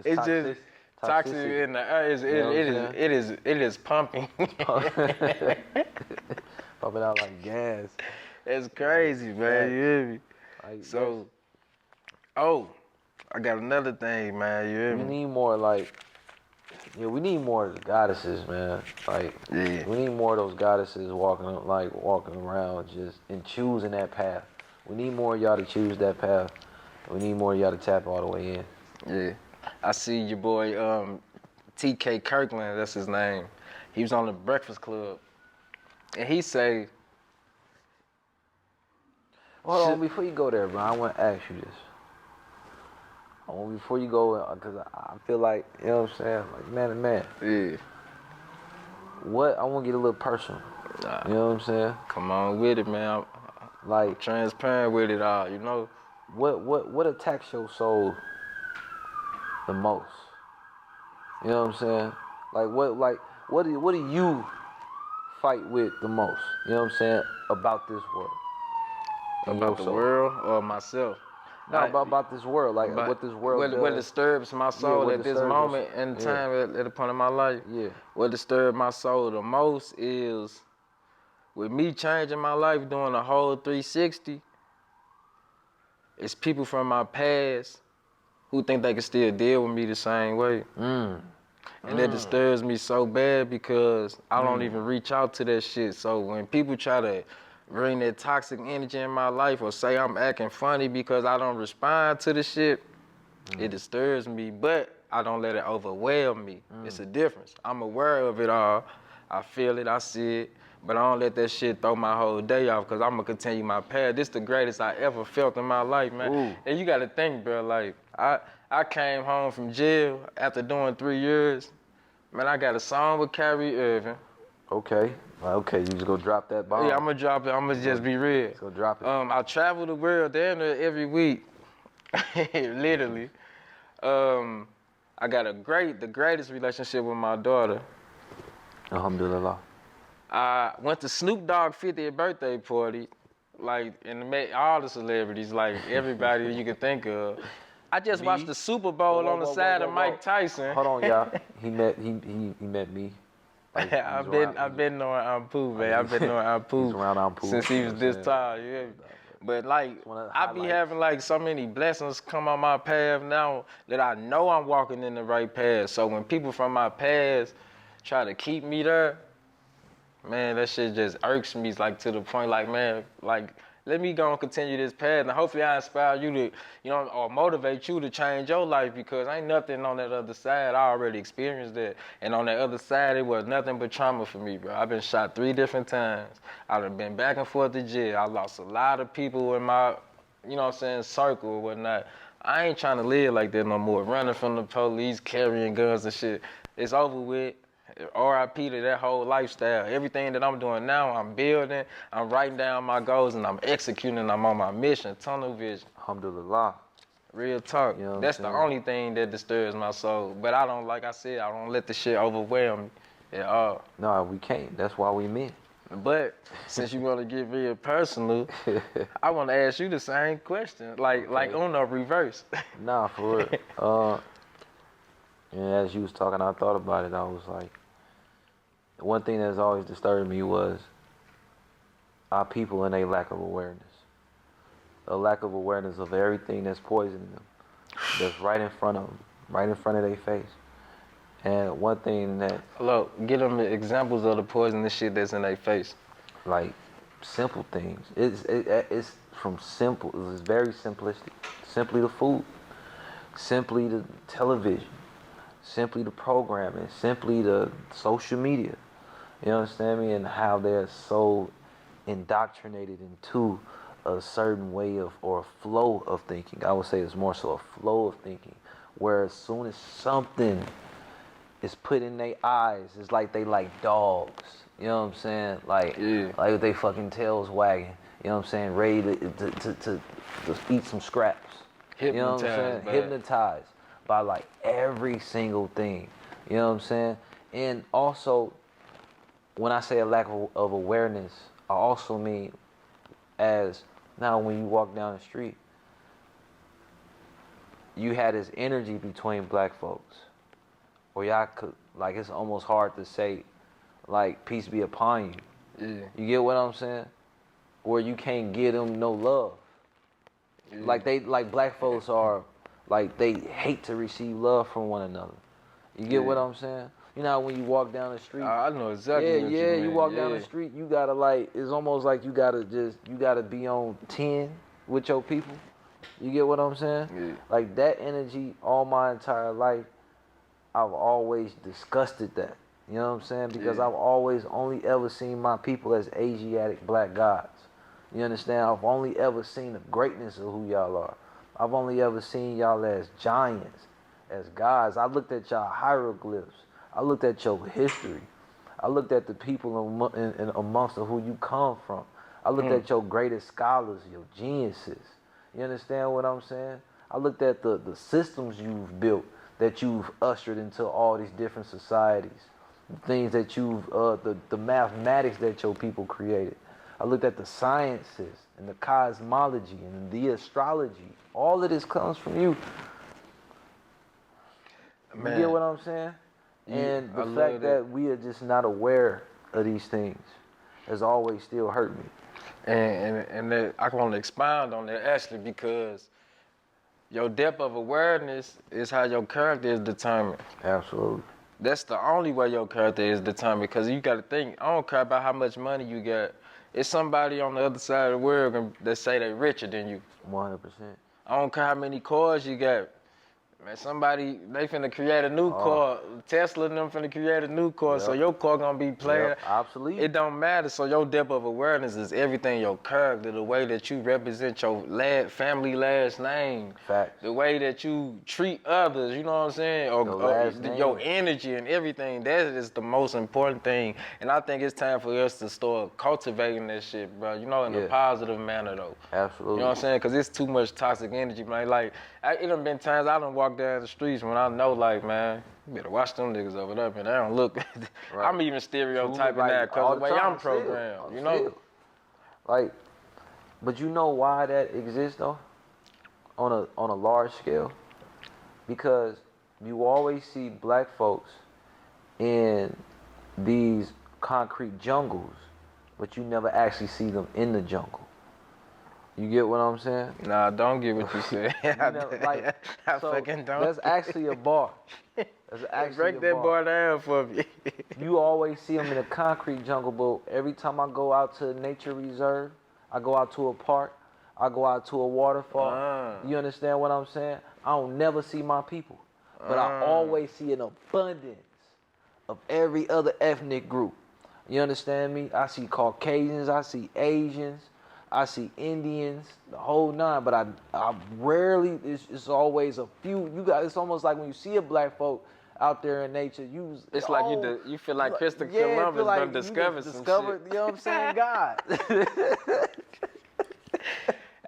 It's just toxic toxicity. in the air. It is pumping. Pumping out like gas. It's crazy, man. You hear me? Like, So, I got another thing, man. You hear we me? need more like, we need more of the goddesses, man. Like, Yeah. we need more of those goddesses walking around just and choosing that path. We need more of y'all to choose that path. We need more of y'all to tap all the way in. Yeah. I see your boy TK Kirkland, that's his name. He was on the Breakfast Club. And he say, Hold on, before you go there, bro, I want to ask you this. Before you go, because I feel like, you know what I'm saying, like man to man. yeah, I want to get a little personal. nah, You know what I'm saying? come on with it, man. I'm Like, transparent with it all, you know? what attacks your soul the most? You know what I'm saying? What do you fight with the most? You know what I'm saying? About this world. About the world or myself? No, about this world. Like But what this world does. what disturbs my soul what at this disturbs moment us. in Yeah. time at the point of my life? Yeah. What disturbs my soul the most is with me changing my life, doing a whole 360, it's people from my past who think they can still deal with me the same way. And that disturbs me so bad because I don't even reach out to that shit. So when people try to bring that toxic energy in my life or say I'm acting funny because I don't respond to the shit, it disturbs me, but I don't let it overwhelm me. It's a difference. I'm aware of it all. I feel it, I see it, but I don't let that shit throw my whole day off because I'm gonna continue my path. This the greatest I ever felt in my life, man. Ooh. And you gotta think, bro, like, I came home from jail after doing 3 years. Man, I got a song with Kyrie Irving. Okay. Okay, you just go drop that bomb. Yeah, I'm gonna drop it. I'm gonna just be real. So drop it. I travel the world damn near every week, literally. I got the greatest relationship with my daughter. Alhamdulillah. I went to Snoop Dogg's 50th birthday party, like, and met all the celebrities, like everybody you could think of. I just watched the Super Bowl on the side of Mike Tyson. Hold on, y'all. He met me. Like, I've been knowing Ampu, man. I've been knowing he's Ampu around Ampu, since he was you know what this I'm tall. You hear me? But like, one of the I be highlights. having like so many blessings come on my path now that I know I'm walking in the right path. So when people from my past try to keep me there, man, that shit just irks me like to the point like, man, like let me go and continue this path and hopefully I inspire you to, you know, or motivate you to change your life because ain't nothing on that other side. I already experienced that. And on that other side, it was nothing but trauma for me, bro. I've been shot 3 different times. I done been back and forth to jail. I lost a lot of people in my, you know what I'm saying, circle or whatnot. I ain't trying to live like that no more. Running from the police, carrying guns and shit. It's over with. RIP to that whole lifestyle. Everything that I'm doing now, I'm building, I'm writing down my goals, and I'm executing. I'm on my mission, tunnel vision. Alhamdulillah. Real talk. You know what I'm That's the saying? only thing that disturbs my soul. But I don't, like I said, I don't let the shit overwhelm me at all. No, we can't. That's why we men. But since you want to get real personal, I want to ask you the same question, like on the reverse. Nah, for real. And as you was talking, I thought about it. I was like, one thing that's always disturbed me was our people and a lack of awareness. A lack of awareness of everything that's poisoning them, that's right in front of them, right in front of their face. And one thing that, Look, give them examples of the poisonous shit that's in their face. like, simple things. It's from simple. It's very simplistic. Simply the food, simply the television, simply the programming, simply the social media. You understand me? And how they're so indoctrinated into a certain way of or a flow of thinking. I would say it's more so a flow of thinking, where as soon as something is put in their eyes, it's like they like dogs. You know what I'm saying? Like they fucking tails wagging. You know what I'm saying? Ready to eat some scraps. You know what I'm saying? Hypnotized by like every single thing. You know what I'm saying? And also, when I say a lack of awareness, I also mean as now when you walk down the street, you had this energy between black folks. Or y'all could, like, it's almost hard to say, like, peace be upon you. Yeah. You get what I'm saying? Where you can't give them no love. Yeah. Like black folks are, like, they hate to receive love from one another. You get what I'm saying? You know how when you walk down the street? I know exactly what you mean. You walk down the street, you gotta like, it's almost like you gotta be on 10 with your people. You get what I'm saying? Yeah. Like that energy all my entire life, I've always disgusted that. You know what I'm saying? Because I've always only ever seen my people as Asiatic black gods. You understand? I've only ever seen the greatness of who y'all are. I've only ever seen y'all as giants, as gods. I looked at y'all hieroglyphs. I looked at your history. I looked at the people amongst who you come from. I looked at your greatest scholars, your geniuses. You understand what I'm saying? I looked at the systems you've built, that you've ushered into all these different societies. Things that you've, the mathematics that your people created. I looked at the sciences and the cosmology and the astrology. All of this comes from you. Man, you get what I'm saying? And the fact that we are just not aware of these things has always still hurt me. And that I want to expound on that actually because your depth of awareness is how your character is determined. Absolutely. That's the only way your character is determined because you got to think, I don't care about how much money you got. It's somebody on the other side of the world that say they richer than you. 100%. I don't care how many cars you got. Man, they finna create a new car. Tesla and them finna create a new car, so your car gonna be playing. Obsolete. It don't matter. So your depth of awareness is everything. Your character, the way that you represent your family last name, facts, the way that you treat others. You know what I'm saying? Or your energy and everything. That is the most important thing. And I think it's time for us to start cultivating that shit, bro. You know, in a positive manner though. Absolutely. You know what I'm saying? Because it's too much toxic energy, man. Like, it done been times I done walked down the streets when I know, like, man, you better watch them niggas over there, man. They don't look. Right. I'm even stereotyping that because the way I'm programmed, you know? Like, but you know why that exists, though? On a large scale? Because you always see black folks in these concrete jungles, but you never actually see them in the jungle. You get what I'm saying? Nah, don't get what you said. You know, like, I so fucking don't. that's actually a bar. That's actually Break a that bar. bar down for me. You always see them in a concrete jungle, but every time I go out to a nature reserve, I go out to a park, I go out to a waterfall. You understand what I'm saying? I don't never see my people, but I always see an abundance of every other ethnic group. You understand me? I see Caucasians, I see Asians, I see Indians, the whole nine. But I rarely. It's always a few. You got. It's almost like when you see a black folk out there in nature, It's like you feel like Christopher Columbus done discovered some shit. You know what I'm saying? God.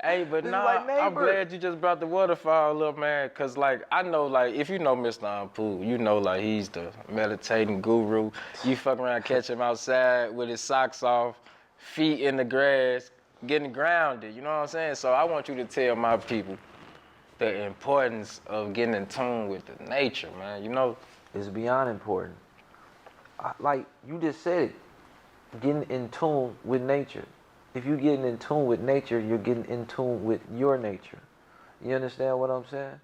Hey, but This is nah, like I'm neighbor. glad you just brought the waterfall up, man. Cause like I know, like if you know Mr. Ampu, you know like he's the meditating guru. You fuck around, catch him outside with his socks off, feet in the grass, getting grounded. You know what I'm saying? So I want you to tell my people the importance of getting in tune with the nature, man. You know, It's beyond important. Like you just said it, getting in tune with nature. If you're getting in tune with nature, you're getting in tune with your nature. You understand what I'm saying?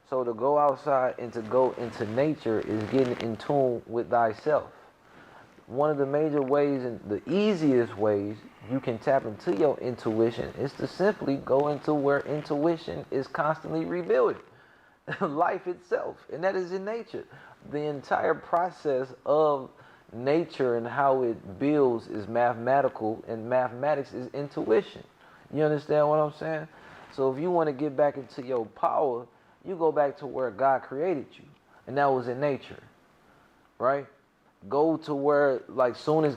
So to go outside and to go into nature is getting in tune with thyself. One of the major ways and the easiest ways you can tap into your intuition is to simply go into where intuition is constantly rebuilding. Life itself, and that is in nature. The entire process of nature and how it builds is mathematical, and mathematics is intuition. You understand what I'm saying? So if you want to get back into your power, you go back to where God created you, and that was in nature, right? Go to where, like, soon as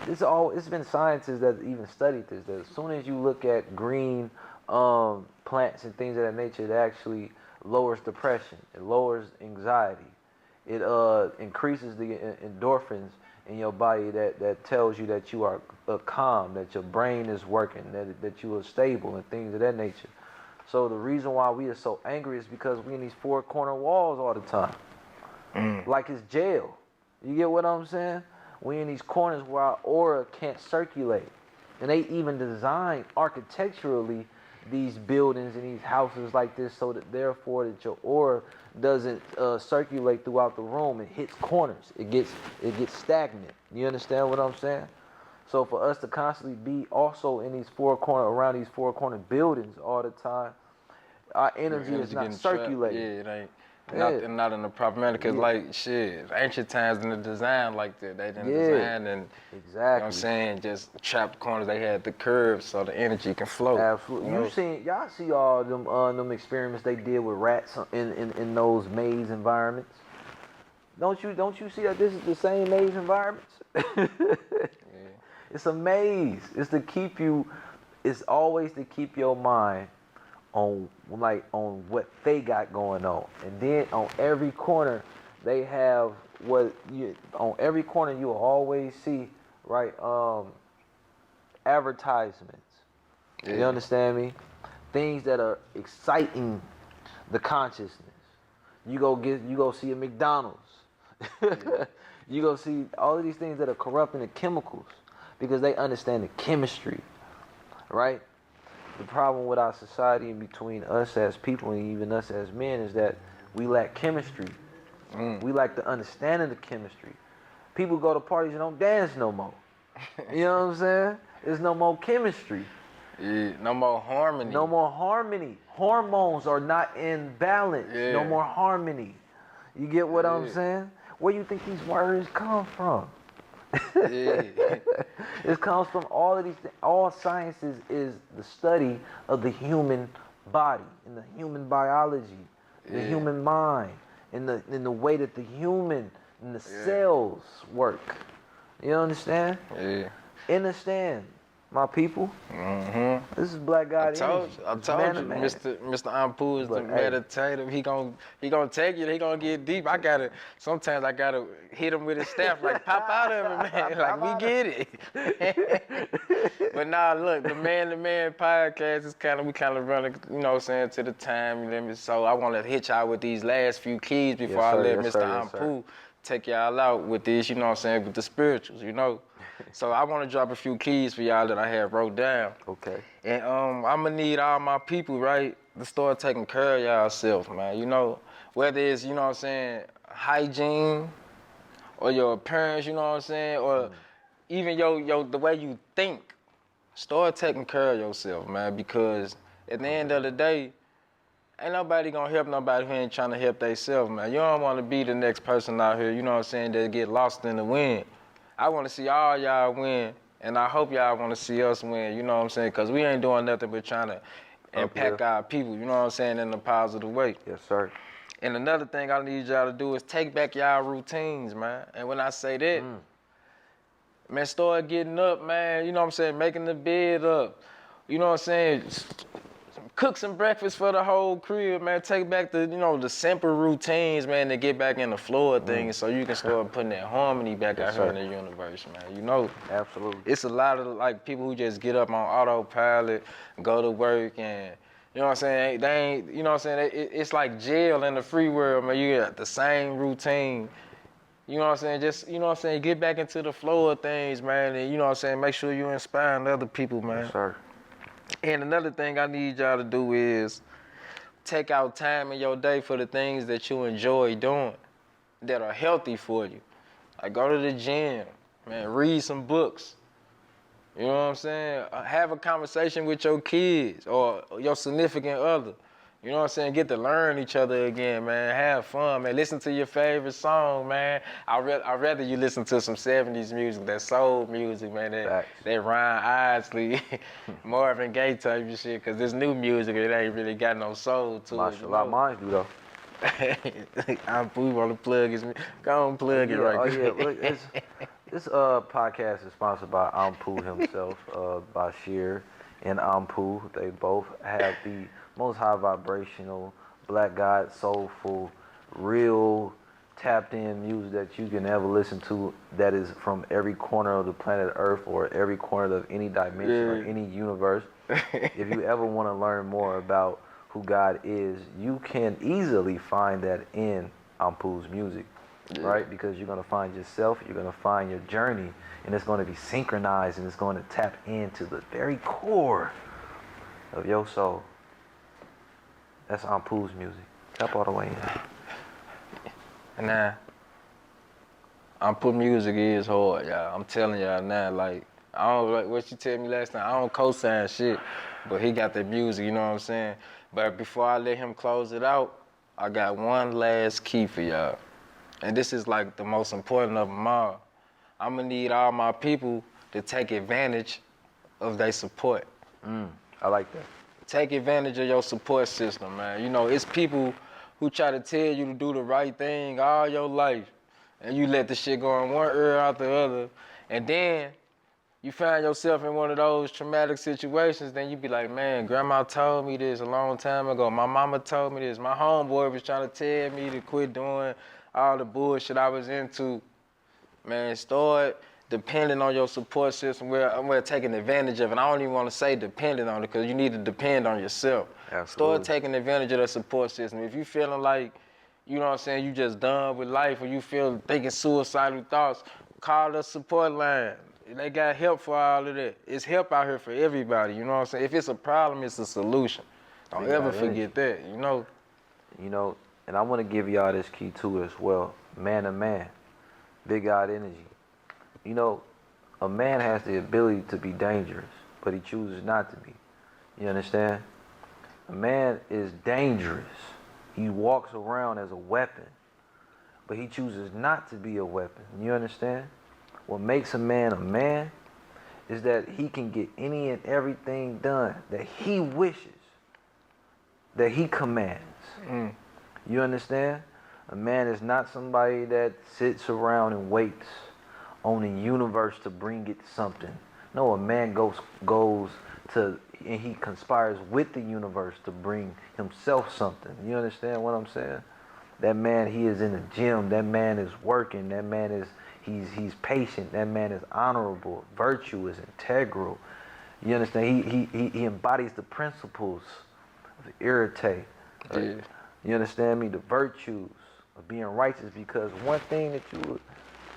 it's been scientists that even studied this. That as soon as you look at green plants and things of that nature, it actually lowers depression. It lowers anxiety. It increases the endorphins in your body that tells you that you are calm, that your brain is working, that you are stable, and things of that nature. So the reason why we are so angry is because we in these four corner walls all the time, like it's jail. You get what I'm saying? We in these corners where our aura can't circulate, and they even design architecturally these buildings and these houses like this so that therefore that your aura doesn't circulate throughout the room. It hits corners. It gets stagnant. You understand what I'm saying? So for us to constantly be also in these around these four corner buildings all the time, our energy is not circulating. Yeah, it ain't. Not in the proper manner, cause like shit, ancient times didn't design like that. They didn't design and exactly. You know what I'm saying, just trapped corners. They had the curves so the energy can flow. Absolutely. You know? Y'all see all them experiments they did with rats in those maze environments. Don't you see that this is the same maze environments? Yeah. It's a maze. It's always to keep your mind on what they got going on. And then on every corner they have on every corner you will always see, right, advertisements. Yeah. You understand me? Things that are exciting the consciousness. You go see a McDonald's. Yeah. You go see all of these things that are corrupting the chemicals because they understand the chemistry, right? The problem with our society and between us as people and even us as men is that we lack chemistry. We lack the understanding of chemistry. People go to parties and don't dance no more. You know what I'm saying? There's no more chemistry. Yeah, no more harmony. No more harmony. Hormones are not in balance. Yeah. No more harmony. You get what I'm saying? Where you think these words come from? Yeah. It comes from all of these things. All sciences is the study of the human body and the human biology, the human mind, and the way that the human and the cells work. You understand? Yeah. Understand, my people. Mm-hmm. This is Black God I told energy. you, Mr. Ampu is the meditative. He gonna take it. He gonna get deep. Sometimes I gotta hit him with his staff, like pop out of it, man. Like we get it. But nah, look, the Man to Man podcast is we kind of running, you know what I'm saying, to the time limit. So I want to hit y'all with these last few keys before I let Mr. Ampu take y'all out with this, you know what I'm saying, with the spirituals, you know. So I want to drop a few keys for y'all that I have wrote down. Okay. And I'm gonna need all my people, right, to start taking care of y'allself, man. You know, whether it's, you know what I'm saying, hygiene or your appearance, you know what I'm saying, or even your the way you think. Start taking care of yourself, man, because at the end of the day, ain't nobody gonna help nobody who ain't trying to help themselves, man. You don't want to be the next person out here, you know what I'm saying, that get lost in the wind. I want to see all y'all win, and I hope y'all want to see us win, you know what I'm saying, because we ain't doing nothing but trying to impact our people, you know what I'm saying, in a positive way. Yes, sir. And another thing I need y'all to do is take back y'all routines, man. And when I say that, man, start getting up, man, you know what I'm saying, making the bed up, you know what I'm saying, cook some breakfast for the whole crib, man. Take back the, you know, the simple routines, man, to get back in the flow of things so you can start putting that harmony back out here in the universe, man. You know? Absolutely. It's a lot of, like, people who just get up on autopilot, go to work, and, you know what I'm saying, they ain't, you know what I'm saying, it's like jail in the free world, man. You got the same routine. You know what I'm saying? Just, you know what I'm saying, get back into the flow of things, man, and, you know what I'm saying, make sure you're inspiring other people, man. Yes, sir. And another thing I need y'all to do is take out time in your day for the things that you enjoy doing that are healthy for you. Like go to the gym, man, read some books. You know what I'm saying? Have a conversation with your kids or your significant other. You know what I'm saying? Get to learn each other again, man. Have fun, man. Listen to your favorite song, man. I'd rather you listen to some 70s music, that soul music, man. That Ryan Isley, Marvin Gaye type of shit. Cause this new music, it ain't really got no soul to it. A lot of mine do though. We want to plug his. Go on, plug it right quick. Look, this podcast is sponsored by Ampu himself, Bashir and Ampu. They both have the most high vibrational, black God, soulful, real, tapped in music that you can ever listen to that is from every corner of the planet Earth or every corner of any dimension or any universe. If you ever want to learn more about who God is, you can easily find that in Ampu's music, right? Because you're going to find yourself, you're going to find your journey, and it's going to be synchronized and it's going to tap into the very core of your soul. That's Ampu's music. Tap all the way in. Nah, Ampu music is hard, y'all. I'm telling y'all now, like, I don't like what you tell me last time. I don't co-sign shit, but he got that music, you know what I'm saying? But before I let him close it out, I got one last key for y'all. And this is like the most important of them all. I'm gonna need all my people to take advantage of their support. I like that. Take advantage of your support system, man. You know, it's people who try to tell you to do the right thing all your life, and you let the shit go in one ear out the other, and then you find yourself in one of those traumatic situations, then you be like, man, grandma told me this a long time ago. My mama told me this. My homeboy was trying to tell me to quit doing all the bullshit I was into. Man, start depending on your support system. We're taking advantage of it. I don't even want to say dependent on it because you need to depend on yourself. Absolutely. Start taking advantage of that support system. If you feeling like, you know what I'm saying, you just done with life or you feel thinking suicidal thoughts, call the support line. They got help for all of that. It's help out here for everybody, you know what I'm saying? If it's a problem, it's a solution. Don't ever forget that, you know? You know, and I want to give y'all this key too as well. Man to man, big God energy. You know, a man has the ability to be dangerous, but he chooses not to be. You understand? A man is dangerous. He walks around as a weapon, but he chooses not to be a weapon. You understand? What makes a man is that he can get any and everything done that he wishes, that he commands. You understand? A man is not somebody that sits around and waits on the universe to bring it something. No, a man goes to, and he conspires with the universe to bring himself something. You understand what I'm saying? That man, he is in the gym. That man is working. That man is, he's patient. That man is honorable, virtuous, integral. You understand? He embodies the principles of irritate. You understand me? The virtues of being righteous. Because one thing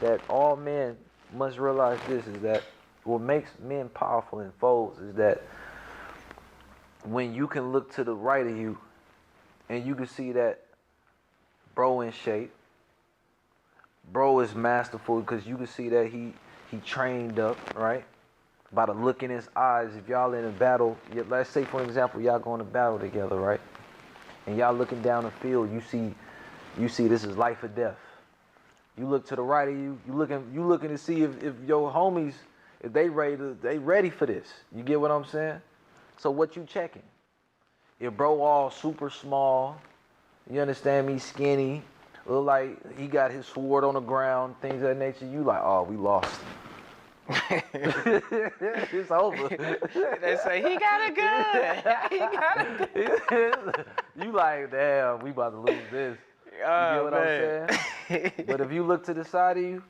that all men must realize this is that what makes men powerful and foes is that when you can look to the right of you and you can see that bro in shape, bro is masterful because you can see that he trained up, right? By the look in his eyes. If y'all in a battle, let's say for example, y'all going to battle together, right? And y'all looking down the field, you see this is life or death. You look to the right of you, you looking to see if your homies, if they ready for this. You get what I'm saying? So what you checking? If bro all super small, you understand me, skinny, look like he got his sword on the ground, things of that nature, you like, oh, we lost. It's over. They say he got a gun. He got a gun. You like, damn, we about to lose this. You get what I'm saying? But if you look to the side of you,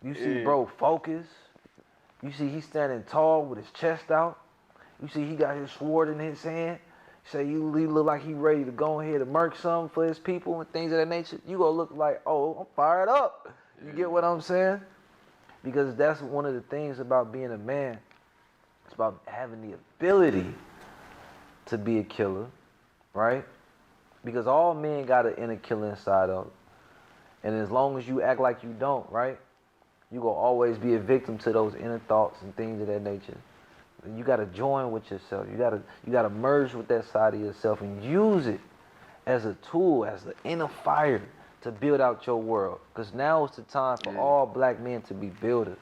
you see bro focus. You see he standing tall with his chest out. You see he got his sword in his hand. Say he look like he ready to go ahead and murk something for his people and things of that nature. You gonna look like, oh, I'm fired up. You get what I'm saying? Because that's one of the things about being a man. It's about having the ability to be a killer, right? Because all men got an inner killer inside of them. And as long as you act like you don't, right? You gonna always be a victim to those inner thoughts and things of that nature. And you gotta join with yourself. You gotta merge with that side of yourself and use it as a tool, as the inner fire to build out your world. Because now is the time for all black men to be builders,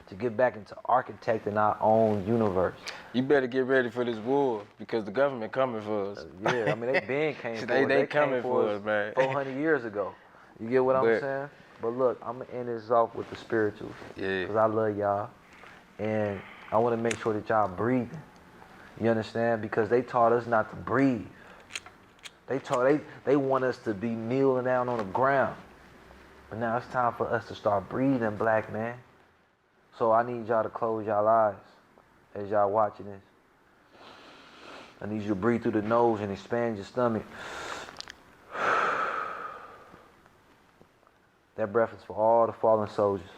to get back into architecting our own universe. You better get ready for this war because the government coming for us. Yeah, I mean, they been came for us. They coming for us, man. 400 years ago. You get what I'm saying? But look, I'm going to end this off with the spirituals. Yeah. Because I love y'all. And I want to make sure that y'all breathing. You understand? Because they taught us not to breathe. They want us to be kneeling down on the ground. But now it's time for us to start breathing, black man. So I need y'all to close y'all eyes as y'all watching this. I need you to breathe through the nose and expand your stomach. That breath is for all the fallen soldiers.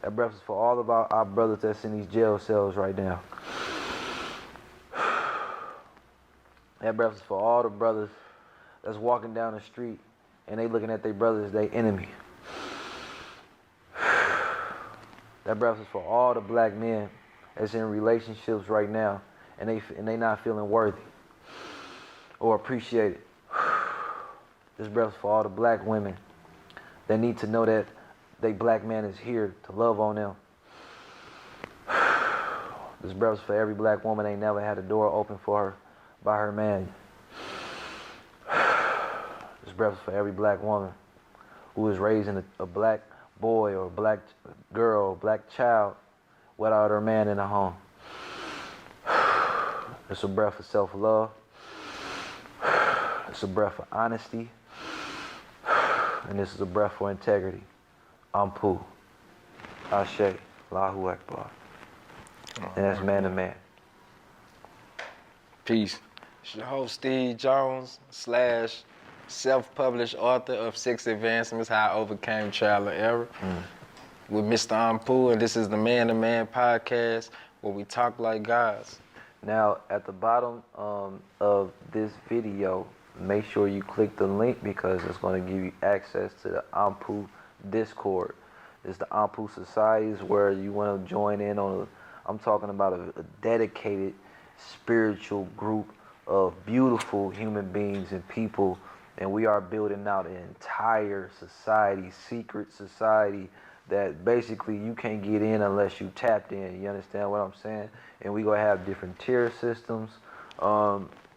That breath is for all of our brothers that's in these jail cells right now. That breath is for all the brothers that's walking down the street and they looking at their brothers as their enemy. That breath is for all the black men that's in relationships right now and they not feeling worthy or appreciated. This breath is for all the black women that need to know that they black man is here to love on them. This breath is for every black woman ain't never had a door open for her by her man. This breath is for every black woman who is raising a black boy or a black girl or black child without her man in the home. It's a breath of self-love. It's a breath of honesty. And this is a breath for integrity. Ampu. Ashe. Allahu Akbar. And that's man to man. Peace. It's your host, Steve Jones, / self-published author of 6 Advancements, How I Overcame Trial and Error, with Mr. Ampu, and this is the Man to Man podcast, where we talk like guys. Now, at the bottom of this video, make sure you click the link because it's going to give you access to the Ampu Discord. It's the Ampu Societies where you want to join in on, I'm talking about a dedicated spiritual group of beautiful human beings and people, and we are building out an entire society, secret society, that basically you can't get in unless you tapped in. You understand what I'm saying? And we're going to have different tier systems.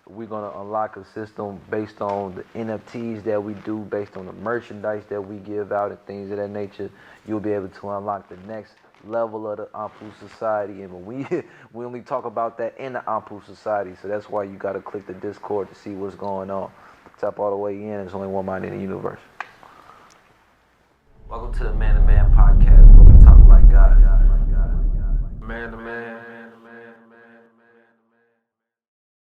We're going to unlock a system based on the NFTs that we do, based on the merchandise that we give out and things of that nature. You'll be able to unlock the next level of the Ampu Society. And we only talk about that in the Ampu Society. So that's why you got to click the Discord to see what's going on. Tap all the way in. There's only one mind in the universe. Welcome to the Man to Man podcast, where we talk like God. Man to Man.